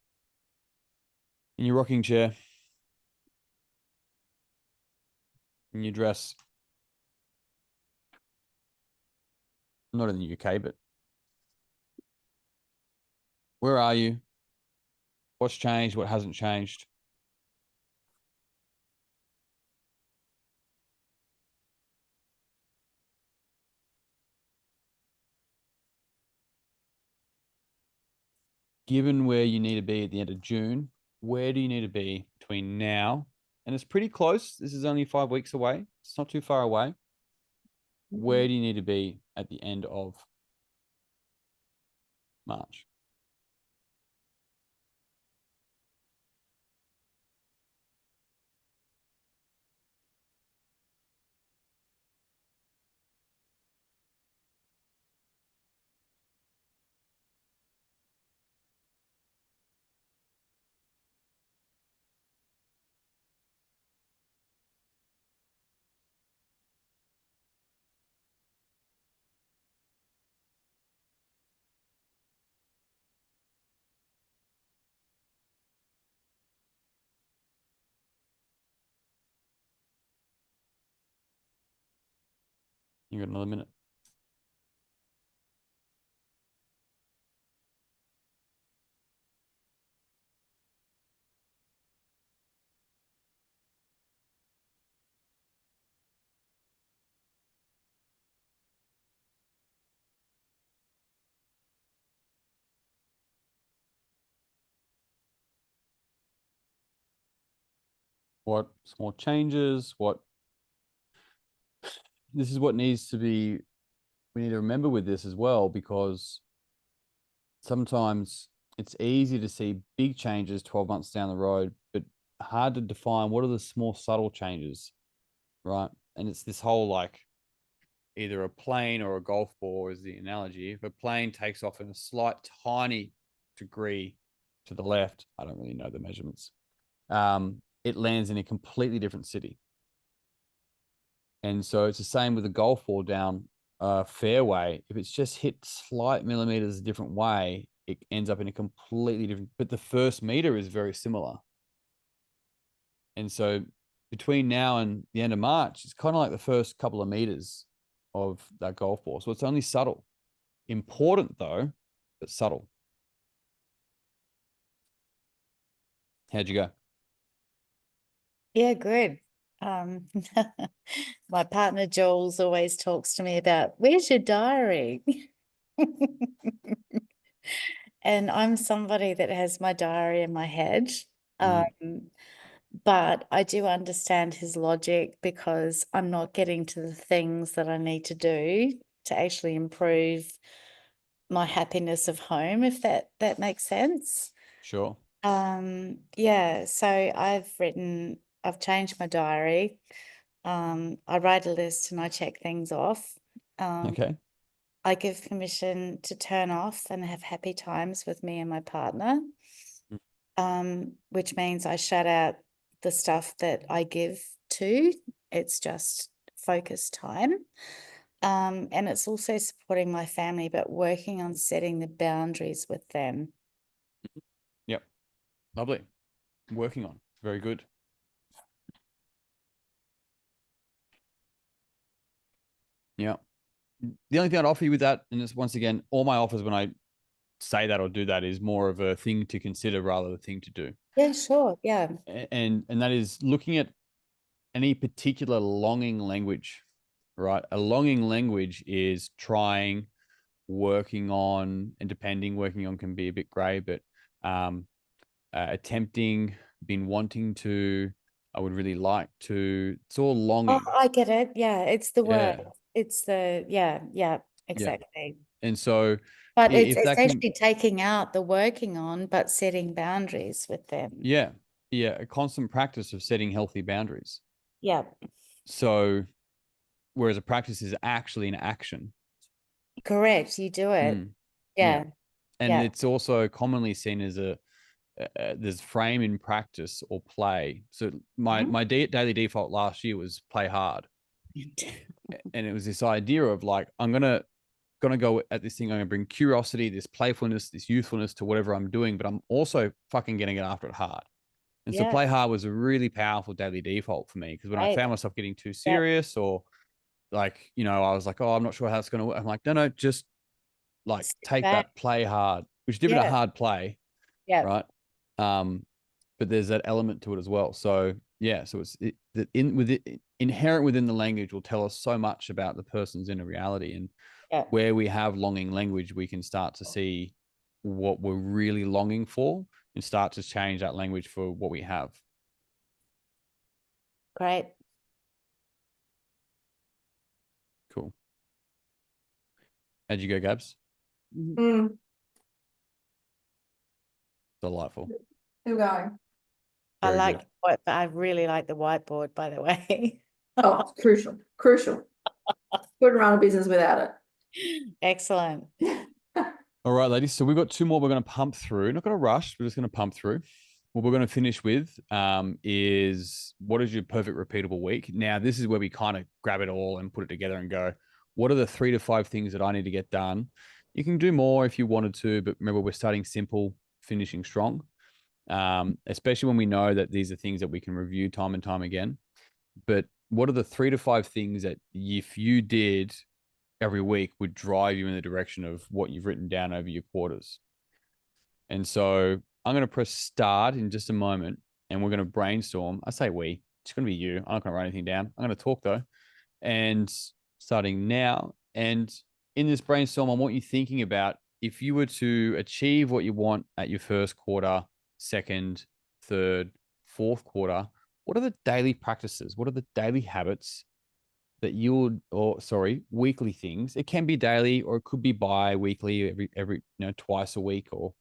[SPEAKER 1] in your rocking chair, in your dress, not in the UK, but where are you? What's changed? What hasn't changed? Given where you need to be at the end of June, where do you need to be between now? And it's pretty close. This is only 5 weeks away. It's not too far away. Where do you need to be at the end of March? You got another minute. What small changes? This is what needs to be, we need to remember with this as well, because sometimes it's easy to see big changes 12 months down the road, but hard to define what are the small subtle changes, right? And it's this whole like either a plane or a golf ball is the analogy. If a plane takes off in a slight tiny degree to the left, I don't really know the measurements, it lands in a completely different city. And so it's the same with a golf ball down a fairway. If it's just hit slight millimeters a different way, it ends up in a completely different, but the first meter is very similar. And so between now and the end of March, it's kind of like the first couple of meters of that golf ball. So it's only subtle. Important though, but subtle. How'd you go?
[SPEAKER 2] Yeah, good. My partner Jules always talks to me about, where's your diary? And I'm somebody that has my diary in my head. But I do understand his logic, because I'm not getting to the things that I need to do to actually improve my happiness of home, if that makes sense.
[SPEAKER 1] Sure.
[SPEAKER 2] Yeah, so I've changed my diary. I write a list and I check things off.
[SPEAKER 1] Okay.
[SPEAKER 2] I give permission to turn off and have happy times with me and my partner, which means I shut out the stuff that I give to. It's just focus time. And it's also supporting my family, but working on setting the boundaries with them.
[SPEAKER 1] Yep. Lovely. Working on. Very good. Yeah. The only thing I'd offer you with that, and this once again, all my offers when I say that or do that is more of a thing to consider rather than a thing to do.
[SPEAKER 2] Yeah, sure. Yeah.
[SPEAKER 1] And that is looking at any particular longing language, right? A longing language is trying, working on, and depending, working on can be a bit gray, but attempting, been wanting to, I would really like to. It's all longing.
[SPEAKER 2] Oh, I get it. Yeah, it's the word.
[SPEAKER 1] Yeah.
[SPEAKER 2] It's the, yeah, exactly.
[SPEAKER 1] And so
[SPEAKER 2] But
[SPEAKER 1] if
[SPEAKER 2] it's
[SPEAKER 1] that can,
[SPEAKER 2] actually taking out the working on, but setting boundaries with them.
[SPEAKER 1] yeah, a constant practice of setting healthy boundaries.
[SPEAKER 2] Yeah.
[SPEAKER 1] So whereas a practice is actually an action.
[SPEAKER 2] Correct. You do it. Yeah.
[SPEAKER 1] And it's also commonly seen as there's frame in practice or play. So my daily default last year was play hard. And it was this idea of like, I'm gonna go at this thing. I'm gonna bring curiosity, this playfulness, this youthfulness to whatever I'm doing, but I'm also fucking getting it after it hard. And so
[SPEAKER 2] Yeah.
[SPEAKER 1] play hard was a really powerful daily default for me, because when I
[SPEAKER 2] Right.
[SPEAKER 1] found myself getting too serious, or like, you know, I was like, oh, I'm not sure how it's going to work. I'm like, no, just like
[SPEAKER 2] Sit
[SPEAKER 1] take
[SPEAKER 2] back.
[SPEAKER 1] that, play hard, which give it a
[SPEAKER 2] Yeah.
[SPEAKER 1] hard play,
[SPEAKER 2] Yeah.
[SPEAKER 1] right? But there's that element to it as well. So yeah, so it's inherent within the language will tell us so much about the person's inner reality, and
[SPEAKER 2] Yeah.
[SPEAKER 1] where we have longing language, we can start to see what we're really longing for and start to change that language for what we have.
[SPEAKER 2] Great.
[SPEAKER 1] Cool. How'd you go, Gabs?
[SPEAKER 3] Mm,
[SPEAKER 1] Delightful.
[SPEAKER 3] still going.
[SPEAKER 2] I
[SPEAKER 1] Very
[SPEAKER 2] like
[SPEAKER 1] good.
[SPEAKER 2] what I really like the whiteboard, by the way.
[SPEAKER 3] Oh, it's crucial. Couldn't run a business without it.
[SPEAKER 2] Excellent.
[SPEAKER 1] All right, ladies. So we've got two more we're going to pump through. Not going to rush. We're just going to pump through. What we're going to finish with is, what is your perfect repeatable week? Now, this is where we kind of grab it all and put it together and go, what are the 3 to 5 things that I need to get done? You can do more if you wanted to, but remember, we're starting simple, finishing strong. Especially when we know that these are things that we can review time and time again. But what are the 3 to 5 things that if you did every week would drive you in the direction of what you've written down over your quarters? And so I'm going to press start in just a moment, and we're going to brainstorm. I say we, it's going to be you. I'm not going to write anything down. I'm going to talk though. And starting now, and in this brainstorm, I want you thinking about, if you were to achieve what you want at your first quarter, second, third, fourth quarter, what are the daily practices? What are the daily habits that you would, or sorry, weekly things? It can be daily, or it could be bi-weekly, every twice a week, or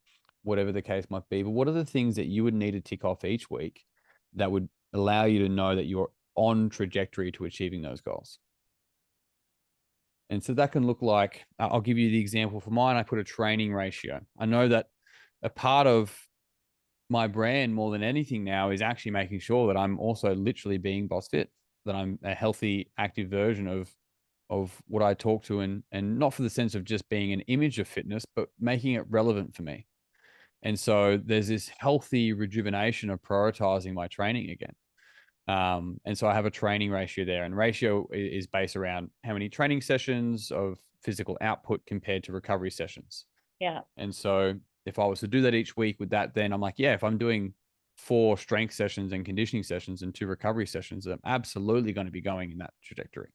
[SPEAKER 1] whatever the case might be. But what are the things that you would need to tick off each week that would allow you to know that you're on trajectory to achieving those goals? And so that can look like, I'll give you the example for mine. I put a training ratio. I know that a part of my brand more than anything now is actually making sure that I'm also literally being boss fit, that I'm a healthy, active version of what I talk to, and not for the sense of just being an image of fitness, but making it relevant for me. And so there's this healthy rejuvenation of prioritizing my training again. And so I have a training ratio there, and ratio is based around how many training sessions of physical output compared to recovery sessions.
[SPEAKER 2] Yeah.
[SPEAKER 1] And so if I was to do that each week with that, then I'm like, yeah, if I'm doing 4 strength sessions and conditioning sessions and 2 recovery sessions, I'm absolutely going to be going in that trajectory.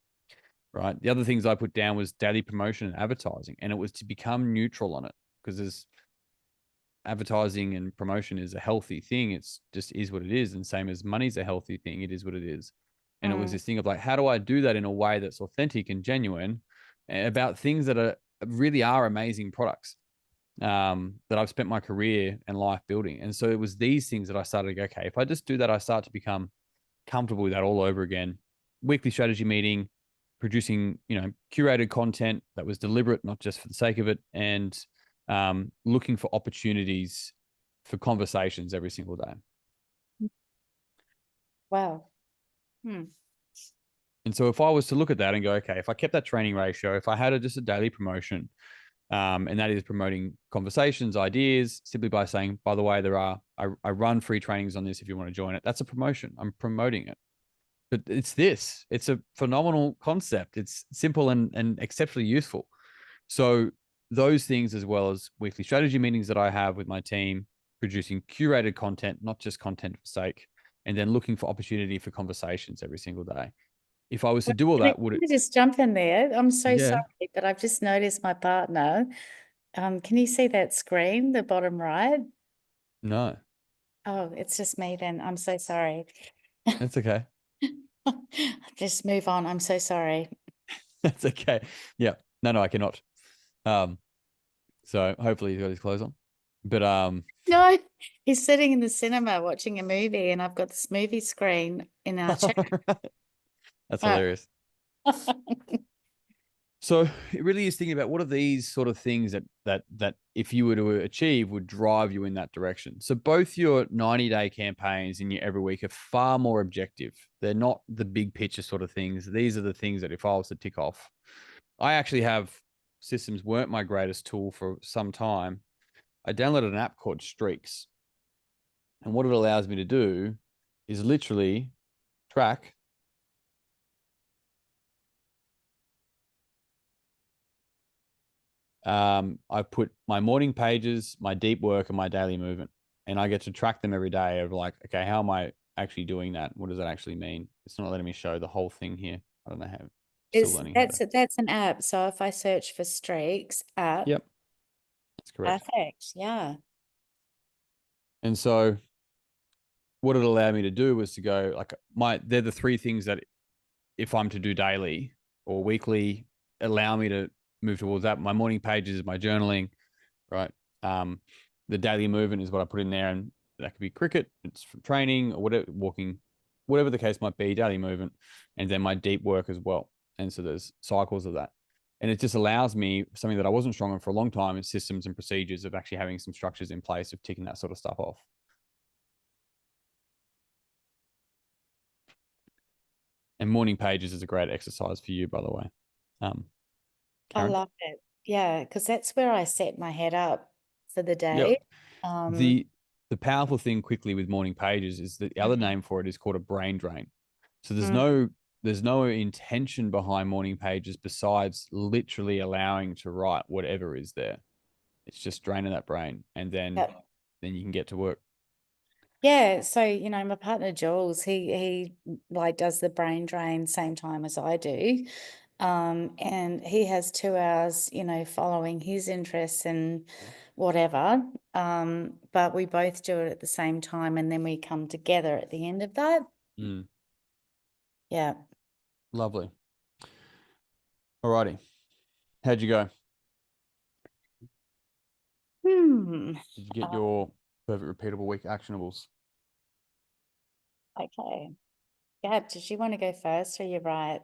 [SPEAKER 1] Right. The other things I put down was daily promotion and advertising, and it was to become neutral on it, because there's advertising and promotion is a healthy thing. It's just is what it is. And same as money's a healthy thing. It is what it is. And it was this thing of like, how do I do that in a way that's authentic and genuine about things that really are amazing products that I've spent my career and life building? And so it was these things that I started to go, okay, if I just do that, I start to become comfortable with that all over again. Weekly strategy meeting, producing, curated content that was deliberate, not just for the sake of it, and looking for opportunities for conversations every single day.
[SPEAKER 2] Wow.
[SPEAKER 1] And so if I was to look at that and go, okay, if I kept that training ratio, if I had just a daily promotion, and that is promoting conversations, ideas, simply by saying, by the way, I run free trainings on this if you want to join it. That's a promotion. I'm promoting it. But it's a phenomenal concept. It's simple and exceptionally useful. So those things, as well as weekly strategy meetings that I have with my team, producing curated content, not just content for sake, and then looking for opportunity for conversations every single day. If I was to do all that, would it
[SPEAKER 2] just jump in there? I'm so
[SPEAKER 1] Yeah.
[SPEAKER 2] sorry, but I've just noticed my partner. Can you see that screen, the bottom right?
[SPEAKER 1] No,
[SPEAKER 2] Oh, it's just me then. I'm so sorry.
[SPEAKER 1] that's okay.
[SPEAKER 2] Just move on. I'm so sorry.
[SPEAKER 1] That's okay. Yeah. No, I cannot. So hopefully he's got his clothes on. But
[SPEAKER 2] No, he's sitting in the cinema watching a movie, and I've got this movie screen in our chat.
[SPEAKER 1] that's hilarious. So it really is thinking about what are these sort of things that if you were to achieve would drive you in that direction. So both your 90-day campaigns and your every week are far more objective. They're not the big picture sort of things. These are the things that if I was to tick off, I actually have systems weren't my greatest tool for some time. I downloaded an app called Streaks. And what it allows me to do is literally track I put my morning pages, my deep work, and my daily movement, and I get to track them every day of like, okay, how am I actually doing that? What does that actually mean? It's not letting me show the whole thing here. I don't know how. Still learning how to.
[SPEAKER 2] That's an app. So if I search for Streaks app,
[SPEAKER 1] Yep, that's correct.
[SPEAKER 2] perfect. Yeah.
[SPEAKER 1] And so, what it allowed me to do was to go like they're the three things that if I'm to do daily or weekly, allow me to move towards that. My morning pages is my journaling, right? The daily movement is what I put in there, and that could be cricket, it's for training or whatever, walking, whatever the case might be, daily movement, and then my deep work as well. And so there's cycles of that. And it just allows me something that I wasn't strong on for a long time is systems and procedures of actually having some structures in place of ticking that sort of stuff off. And morning pages is a great exercise for you, by the way.
[SPEAKER 2] I
[SPEAKER 1] Karen?
[SPEAKER 2] love it. Yeah, because that's where I set my head up for the day.
[SPEAKER 1] Yep. The powerful thing quickly with morning pages is that the other name for it is called a brain drain. So there's no intention behind morning pages besides literally allowing to write whatever is there. It's just draining that brain, and then you can get to work.
[SPEAKER 2] Yeah, so my partner Jules, he like does the brain drain same time as I do. And he has 2 hours, following his interests and whatever. But we both do it at the same time, and then we come together at the end of that. Yeah.
[SPEAKER 1] Lovely. Alrighty. How'd you go? Did you get your perfect repeatable week actionables?
[SPEAKER 2] Okay. Gab, did you want to go first, or you're right?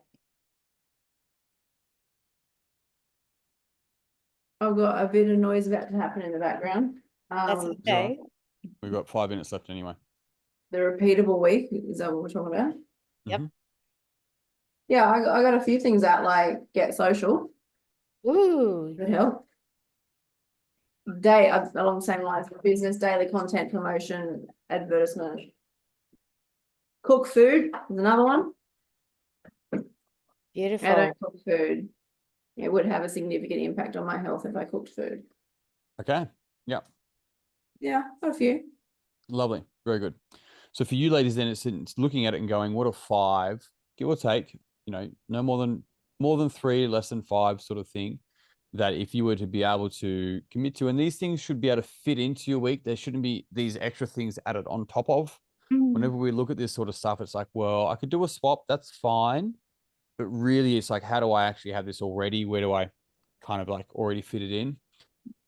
[SPEAKER 3] I've got a bit of noise about to happen in the background.
[SPEAKER 2] That's okay.
[SPEAKER 1] We've got 5 minutes left anyway.
[SPEAKER 3] The repeatable week, is that what we're talking about?
[SPEAKER 2] Yep.
[SPEAKER 3] Yeah, I got a few things out, like get social.
[SPEAKER 2] Ooh.
[SPEAKER 3] Good help. Along the same lines, business, daily content, promotion, advertisement. Cook food is another one.
[SPEAKER 2] Beautiful.
[SPEAKER 3] I don't cook food. It would have a significant impact on my health if I cooked food.
[SPEAKER 1] Okay. Yep.
[SPEAKER 3] Yeah, got a few.
[SPEAKER 1] Lovely. Very good. So for you ladies, then it's looking at it and going, what are 5, give or take, no more than 3, less than 5 sort of thing, that if you were to be able to commit to, and these things should be able to fit into your week. There shouldn't be these extra things added on top of. Whenever we look at this sort of stuff, it's like, well, I could do a swap. That's fine. But really it's like, how do I actually have this already? Where do I kind of like already fit it in?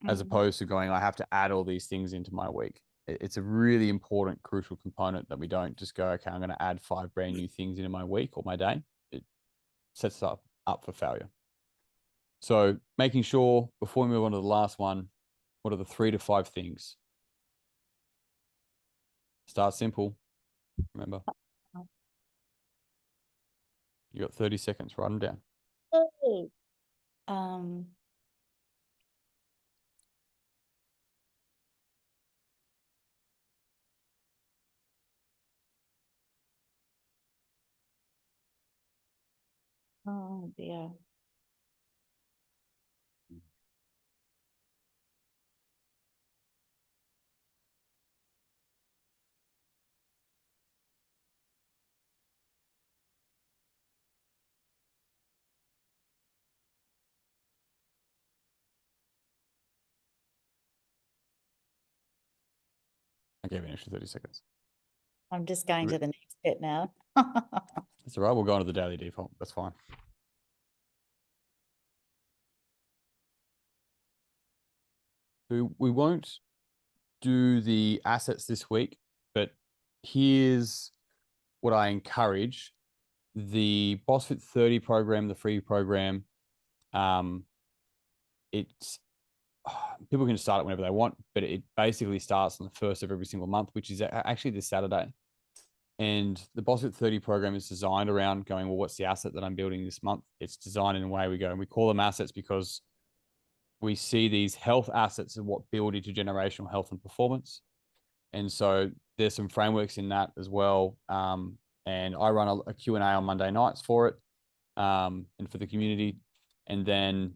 [SPEAKER 1] As opposed to going, I have to add all these things into my week. It's a really important, crucial component that we don't just go, okay, I'm going to add 5 brand new things into my week or my day. It sets us up for failure. So making sure before we move on to the last one, what are the 3 to 5 things? Start simple. Remember, you got 30 seconds. Write them down.
[SPEAKER 2] Oh dear.
[SPEAKER 1] I gave you an extra 30 seconds.
[SPEAKER 2] I'm just going to the next bit now.
[SPEAKER 1] That's all right. We'll go on to the daily default. That's fine. We won't do the assets this week, but here's what I encourage. The BossFit 30 program, the free program, It's people can start it whenever they want, but it basically starts on the first of every single month, which is actually this Saturday. And the BOSFIT 30 program is designed around going, well, what's the asset that I'm building this month? It's designed in a way we go, and we call them assets because we see these health assets of what build into generational health and performance. And so there's some frameworks in that as well. And I run a Q&A on Monday nights for it, and for the community. And then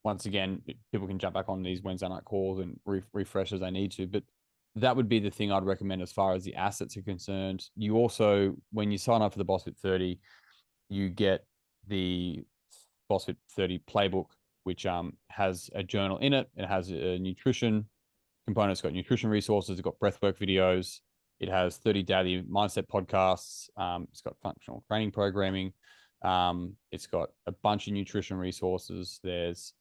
[SPEAKER 1] once again, people can jump back on these Wednesday night calls and refresh as they need to. But that would be the thing I'd recommend as far as the assets are concerned. You also, when you sign up for the BOSFIT 30, you get the BOSFIT 30 playbook, which has a journal in it. It has a nutrition component. It's got nutrition resources. It's got breathwork videos. It has 30 daily mindset podcasts. It's got functional training programming. It's got a bunch of nutrition resources. There's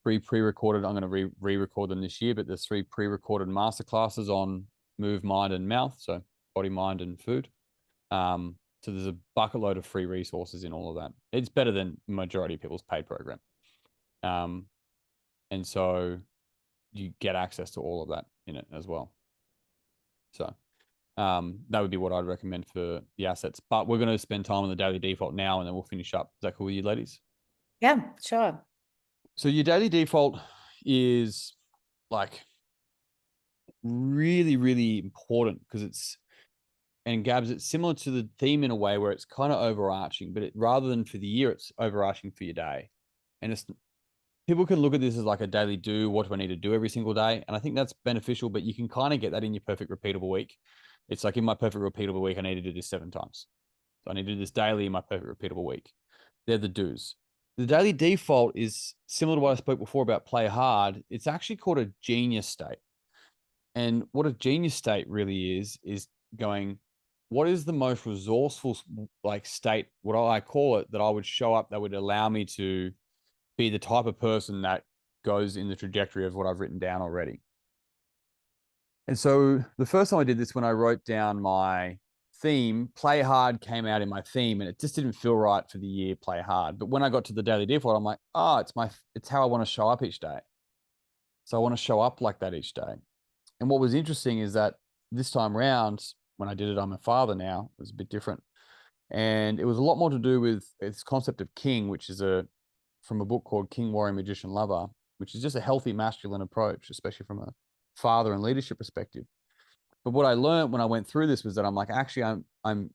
[SPEAKER 1] 3 pre-recorded. I'm going to re-record them this year, but there's 3 pre-recorded masterclasses on move, mind, and mouth. So body, mind, and food. So there's a bucket load of free resources in all of that. It's better than majority of people's paid program. And so you get access to all of that in it as well. So that would be what I'd recommend for the assets. But we're going to spend time on the daily default now, and then we'll finish up. Is that cool with you, ladies?
[SPEAKER 2] Yeah, sure.
[SPEAKER 1] So your daily default is like really, really important because and Gabs, it's similar to the theme in a way where it's kind of overarching, but rather than for the year, it's overarching for your day. And people can look at this as like a daily do. What do I need to do every single day? And I think that's beneficial, but you can kind of get that in your perfect repeatable week. It's like in my perfect repeatable week, I need to do this 7 times. So I need to do this daily in my perfect repeatable week. They're the do's. The daily default is similar to what I spoke before about play hard. It's actually called a genius state. And what a genius state really is going, what is the most resourceful like state, what I call it, that I would show up that would allow me to be the type of person that goes in the trajectory of what I've written down already. And so the first time I did this, when I wrote down my theme, play hard came out in my theme, and it just didn't feel right for the year, play hard. But when I got to the daily default, I'm like, it's how I want to show up each day. So I want to show up like that each day. And what was interesting is that this time round, when I did it, I'm a father now, it was a bit different. And it was a lot more to do with this concept of king, which is from a book called King, Warrior, Magician, Lover, which is just a healthy masculine approach, especially from a father and leadership perspective. But what I learned when I went through this was that I'm like, actually, I'm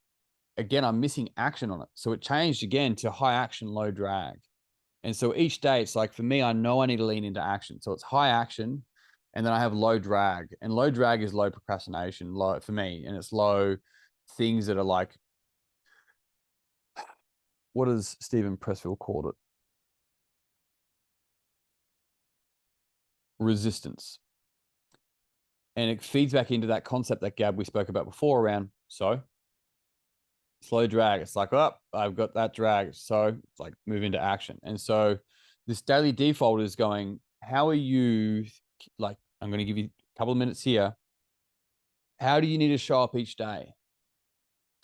[SPEAKER 1] missing action on it. So it changed again to high action, low drag. And so each day it's like, for me, I know I need to lean into action. So it's high action, and then I have low drag. And low drag is low procrastination, low for me. And it's low things that are like, what does Stephen Pressfield call it? Resistance. And it feeds back into that concept that Gab we spoke about before around, so slow drag. It's like, oh, I've got that drag. So it's like move into action. And so this daily default is going, how are you, like, I'm going to give you a couple of minutes here. How do you need to show up each day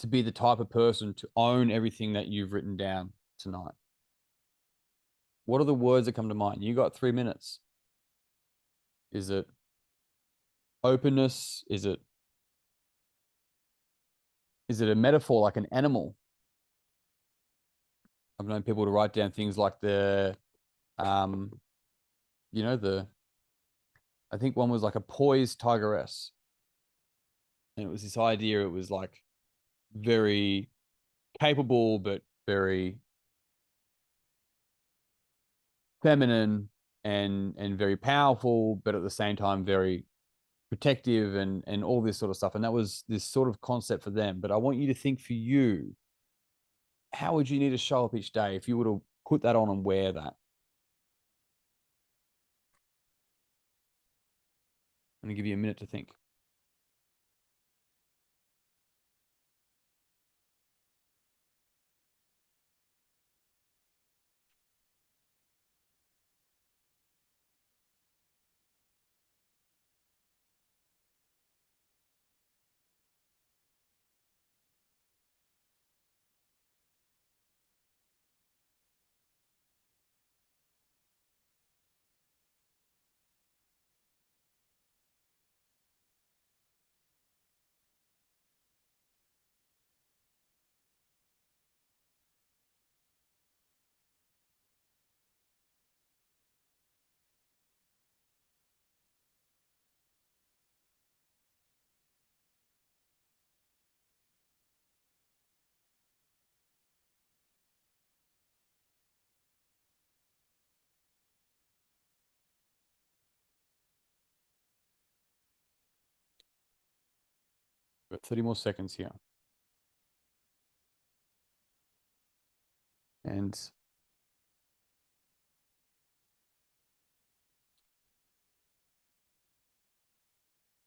[SPEAKER 1] to be the type of person to own everything that you've written down tonight? What are the words that come to mind? You got 3 minutes. Is it openness? Is it a metaphor like an animal? I've known people to write down things like I think one was like a poised tigress. And it was this idea, it was like very capable, but very feminine and very powerful, but at the same time, very protective and all this sort of stuff. And that was this sort of concept for them. But I want you to think for you, how would you need to show up each day if you were to put that on and wear that? I'm going to give you a minute to think. Got 30 more seconds here. And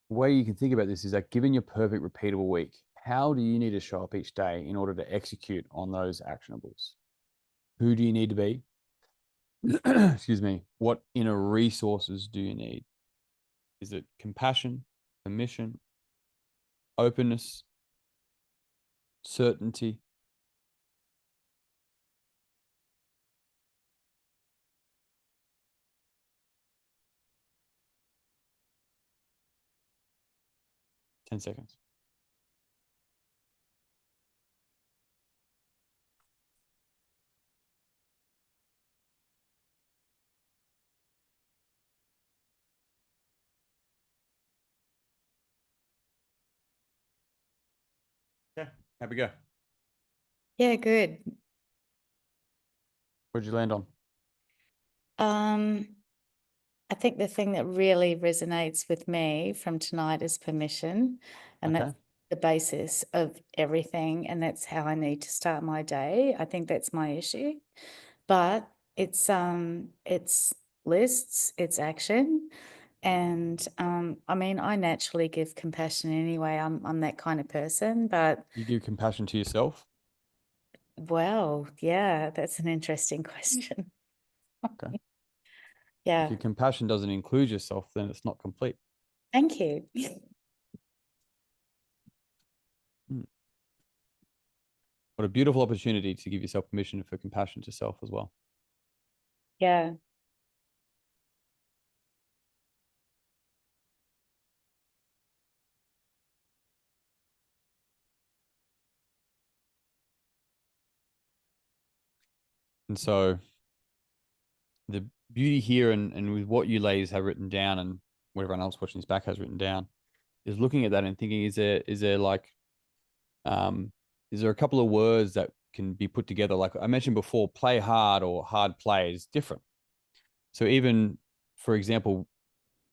[SPEAKER 1] the way you can think about this is that given your perfect repeatable week, how do you need to show up each day in order to execute on those actionables? Who do you need to be? Excuse me. What inner resources do you need? Is it compassion, permission, openness, certainty? Ten seconds. Okay, how'd we go?
[SPEAKER 2] Yeah, good.
[SPEAKER 1] Where'd you land on?
[SPEAKER 2] I think the thing that really resonates with me from tonight is permission, and
[SPEAKER 1] Okay.
[SPEAKER 2] that's the basis of everything, and that's how I need to start my day. I think that's my issue, but it's lists, it's action, and I mean, I naturally give compassion anyway. I'm that kind of person, but
[SPEAKER 1] You give compassion to yourself?
[SPEAKER 2] wow, yeah, that's an interesting question.
[SPEAKER 1] Okay.
[SPEAKER 2] Yeah,
[SPEAKER 1] If your compassion doesn't include yourself, then it's not complete.
[SPEAKER 2] thank you.
[SPEAKER 1] What a beautiful opportunity to give yourself permission for compassion to self as well.
[SPEAKER 2] Yeah.
[SPEAKER 1] And so the beauty here and with what you ladies have written down and what everyone else watching this back has written down is looking at that and thinking, is there like is there a couple of words that can be put together? Like I mentioned before, play hard or hard play is different. So even, for example,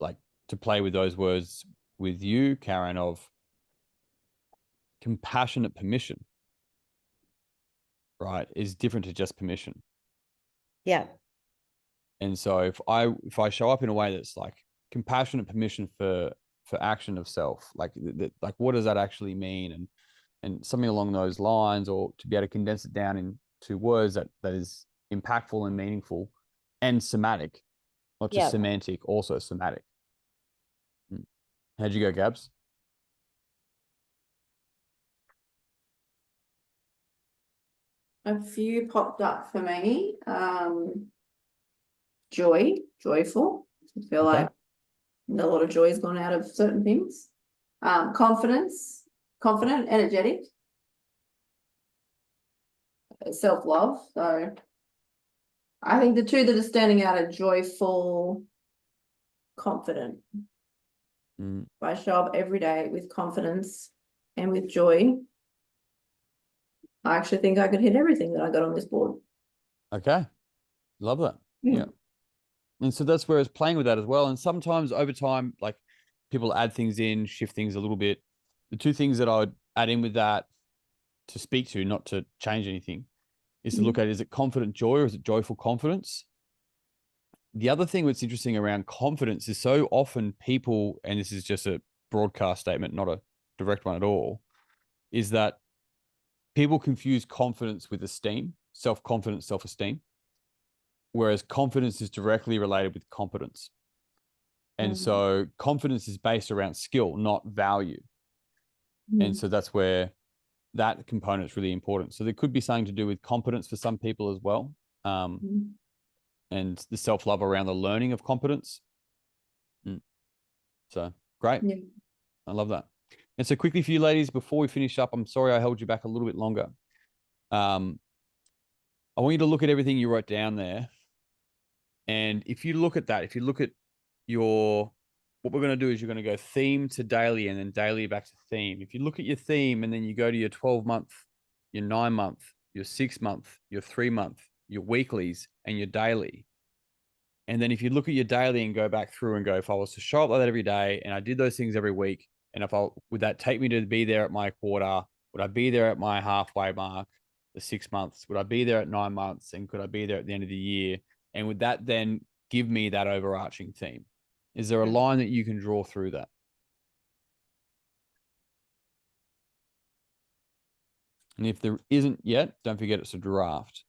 [SPEAKER 1] like to play with those words with you, Karen, of compassionate permission, right, is different to just permission.
[SPEAKER 2] Yeah.
[SPEAKER 1] And so if I show up in a way that's like compassionate permission for action of self, like like what does that actually mean, and something along those lines, or to be able to condense it down into words that is impactful and meaningful and somatic, not just
[SPEAKER 2] Yeah.
[SPEAKER 1] semantic, also somatic. How'd you go, Gabs?
[SPEAKER 3] A few popped up for me. Joyful. I feel
[SPEAKER 1] Okay.
[SPEAKER 3] like a lot of joy has gone out of certain things. Confident, energetic, self-love. So I think the two that are standing out are joyful, confident.
[SPEAKER 1] Mm.
[SPEAKER 3] If I show up every day with confidence and with joy, I actually think I could hit everything that I got on this board.
[SPEAKER 1] Okay. Love that.
[SPEAKER 3] Mm.
[SPEAKER 1] Yeah. And so that's where it's playing with that as well. And sometimes over time, like people add things in, shift things a little bit. The two things that I would add in with that to speak to, not to change anything, is to look at, is it confident joy or is it joyful confidence? The other thing that's interesting around confidence is so often people, and this is just a broadcast statement, not a direct one at all, is that people confuse confidence with esteem, self-confidence, self-esteem, whereas confidence is directly related with competence. And so confidence is based around skill, not value. And so that's where that component is really important. So there could be something to do with competence for some people as well. And the self-love around the learning of competence. So great.
[SPEAKER 3] Yeah.
[SPEAKER 1] I love that. And so quickly for you ladies, before we finish up, I'm sorry I held you back a little bit longer. I want you to look at everything you wrote down there. And if you look at that, if you look at what we're going to do is you're going to go theme to daily and then daily back to theme. If you look at your theme and then you go to your 12-month, your 9-month, your 6-month, your 3-month, your weeklies and your daily. And then if you look at your daily and go back through and go, if I was to show up like that every day and I did those things every week, And would that take me to be there at my quarter? Would I be there at my halfway mark, the 6 months? Would I be there at 9 months? And could I be there at the end of the year? And would that then give me that overarching theme? Is there a line that you can draw through that? And if there isn't yet, don't forget it's a draft.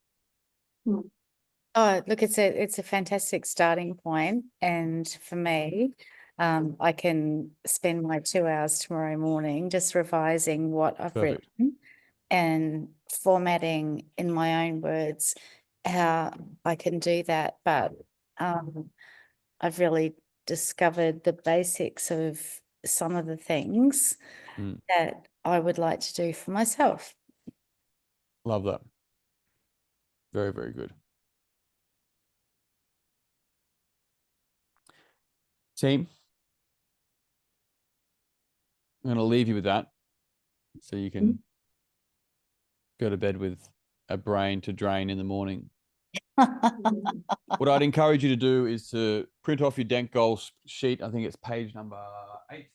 [SPEAKER 2] Oh, look, it's a fantastic starting point. And for me, I can spend my 2 hours tomorrow morning just revising what I've
[SPEAKER 1] Perfect.
[SPEAKER 2] written and formatting in my own words how I can do that. But I've really discovered the basics of some of the things that I would like to do for myself.
[SPEAKER 1] Love that. Very, very good. Team, I'm going to leave you with that so you can go to bed with a brain to drain in the morning. What I'd encourage you to do is to print off your DENT goals sheet. I think it's page number 8.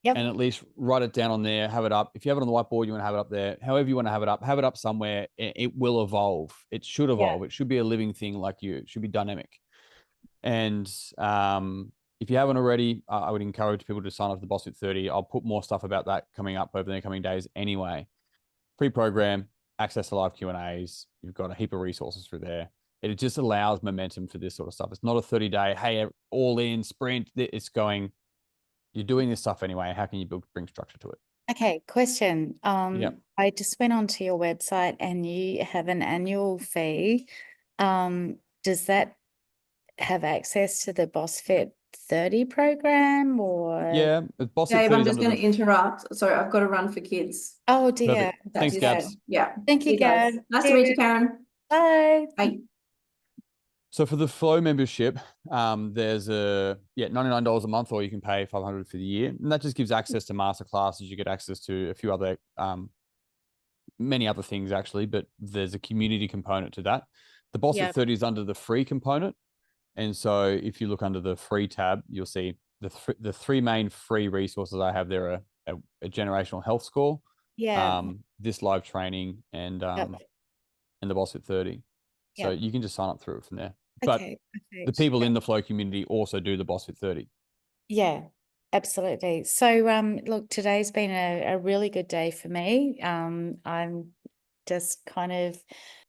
[SPEAKER 2] Yep.
[SPEAKER 1] And at least write it down on there, have it up. If you have it on the whiteboard, you want to have it up there. However you want to have it up somewhere. It will evolve. It should evolve.
[SPEAKER 2] Yeah.
[SPEAKER 1] It should be a living thing like you. It should be dynamic. And if you haven't already, I would encourage people to sign up to the BSFT 30. I'll put more stuff about that coming up over the coming days anyway. Pre-program, access to live Q&As. You've got a heap of resources through there. It just allows momentum for this sort of stuff. It's not a 30-day, hey, all in, sprint. It's going, you're doing this stuff anyway. How can you bring structure to it?
[SPEAKER 2] Okay, question.
[SPEAKER 1] Yeah.
[SPEAKER 2] I just went onto your website and you have an annual fee. Does that have access to the BSFT 30 program or?
[SPEAKER 1] Yeah, BSFT
[SPEAKER 3] Dave,
[SPEAKER 1] 30
[SPEAKER 3] I'm
[SPEAKER 1] is
[SPEAKER 3] just
[SPEAKER 1] under
[SPEAKER 3] going to interrupt. Sorry, I've got to run for kids.
[SPEAKER 2] Oh dear.
[SPEAKER 1] Perfect. Thanks,
[SPEAKER 3] That's-
[SPEAKER 1] Gabs.
[SPEAKER 3] Yeah.
[SPEAKER 2] Thank you,
[SPEAKER 3] See guys.
[SPEAKER 2] Gab.
[SPEAKER 3] Nice to meet you,
[SPEAKER 2] Cheers.
[SPEAKER 3] Karen.
[SPEAKER 2] Bye.
[SPEAKER 3] Bye.
[SPEAKER 1] So for the Flow membership, there's $99 a month, or you can pay $500 for the year, and that just gives access to masterclasses. You get access to a few other, many other things actually, but there's a community component to that. The BSFT
[SPEAKER 2] Yep.
[SPEAKER 1] 30 is under the free component, and so if you look under the free tab, you'll see the 3 main free resources I have there are a generational health score,
[SPEAKER 2] Yeah.
[SPEAKER 1] this live training, and the BSFT 30. So
[SPEAKER 2] Yep.
[SPEAKER 1] you can just sign up through it from there. But
[SPEAKER 2] Okay.
[SPEAKER 1] the
[SPEAKER 2] Perfect.
[SPEAKER 1] people in the Flow community also do the BSFT 30.
[SPEAKER 2] Yeah, absolutely. So, look, today's been a really good day for me. I'm just kind of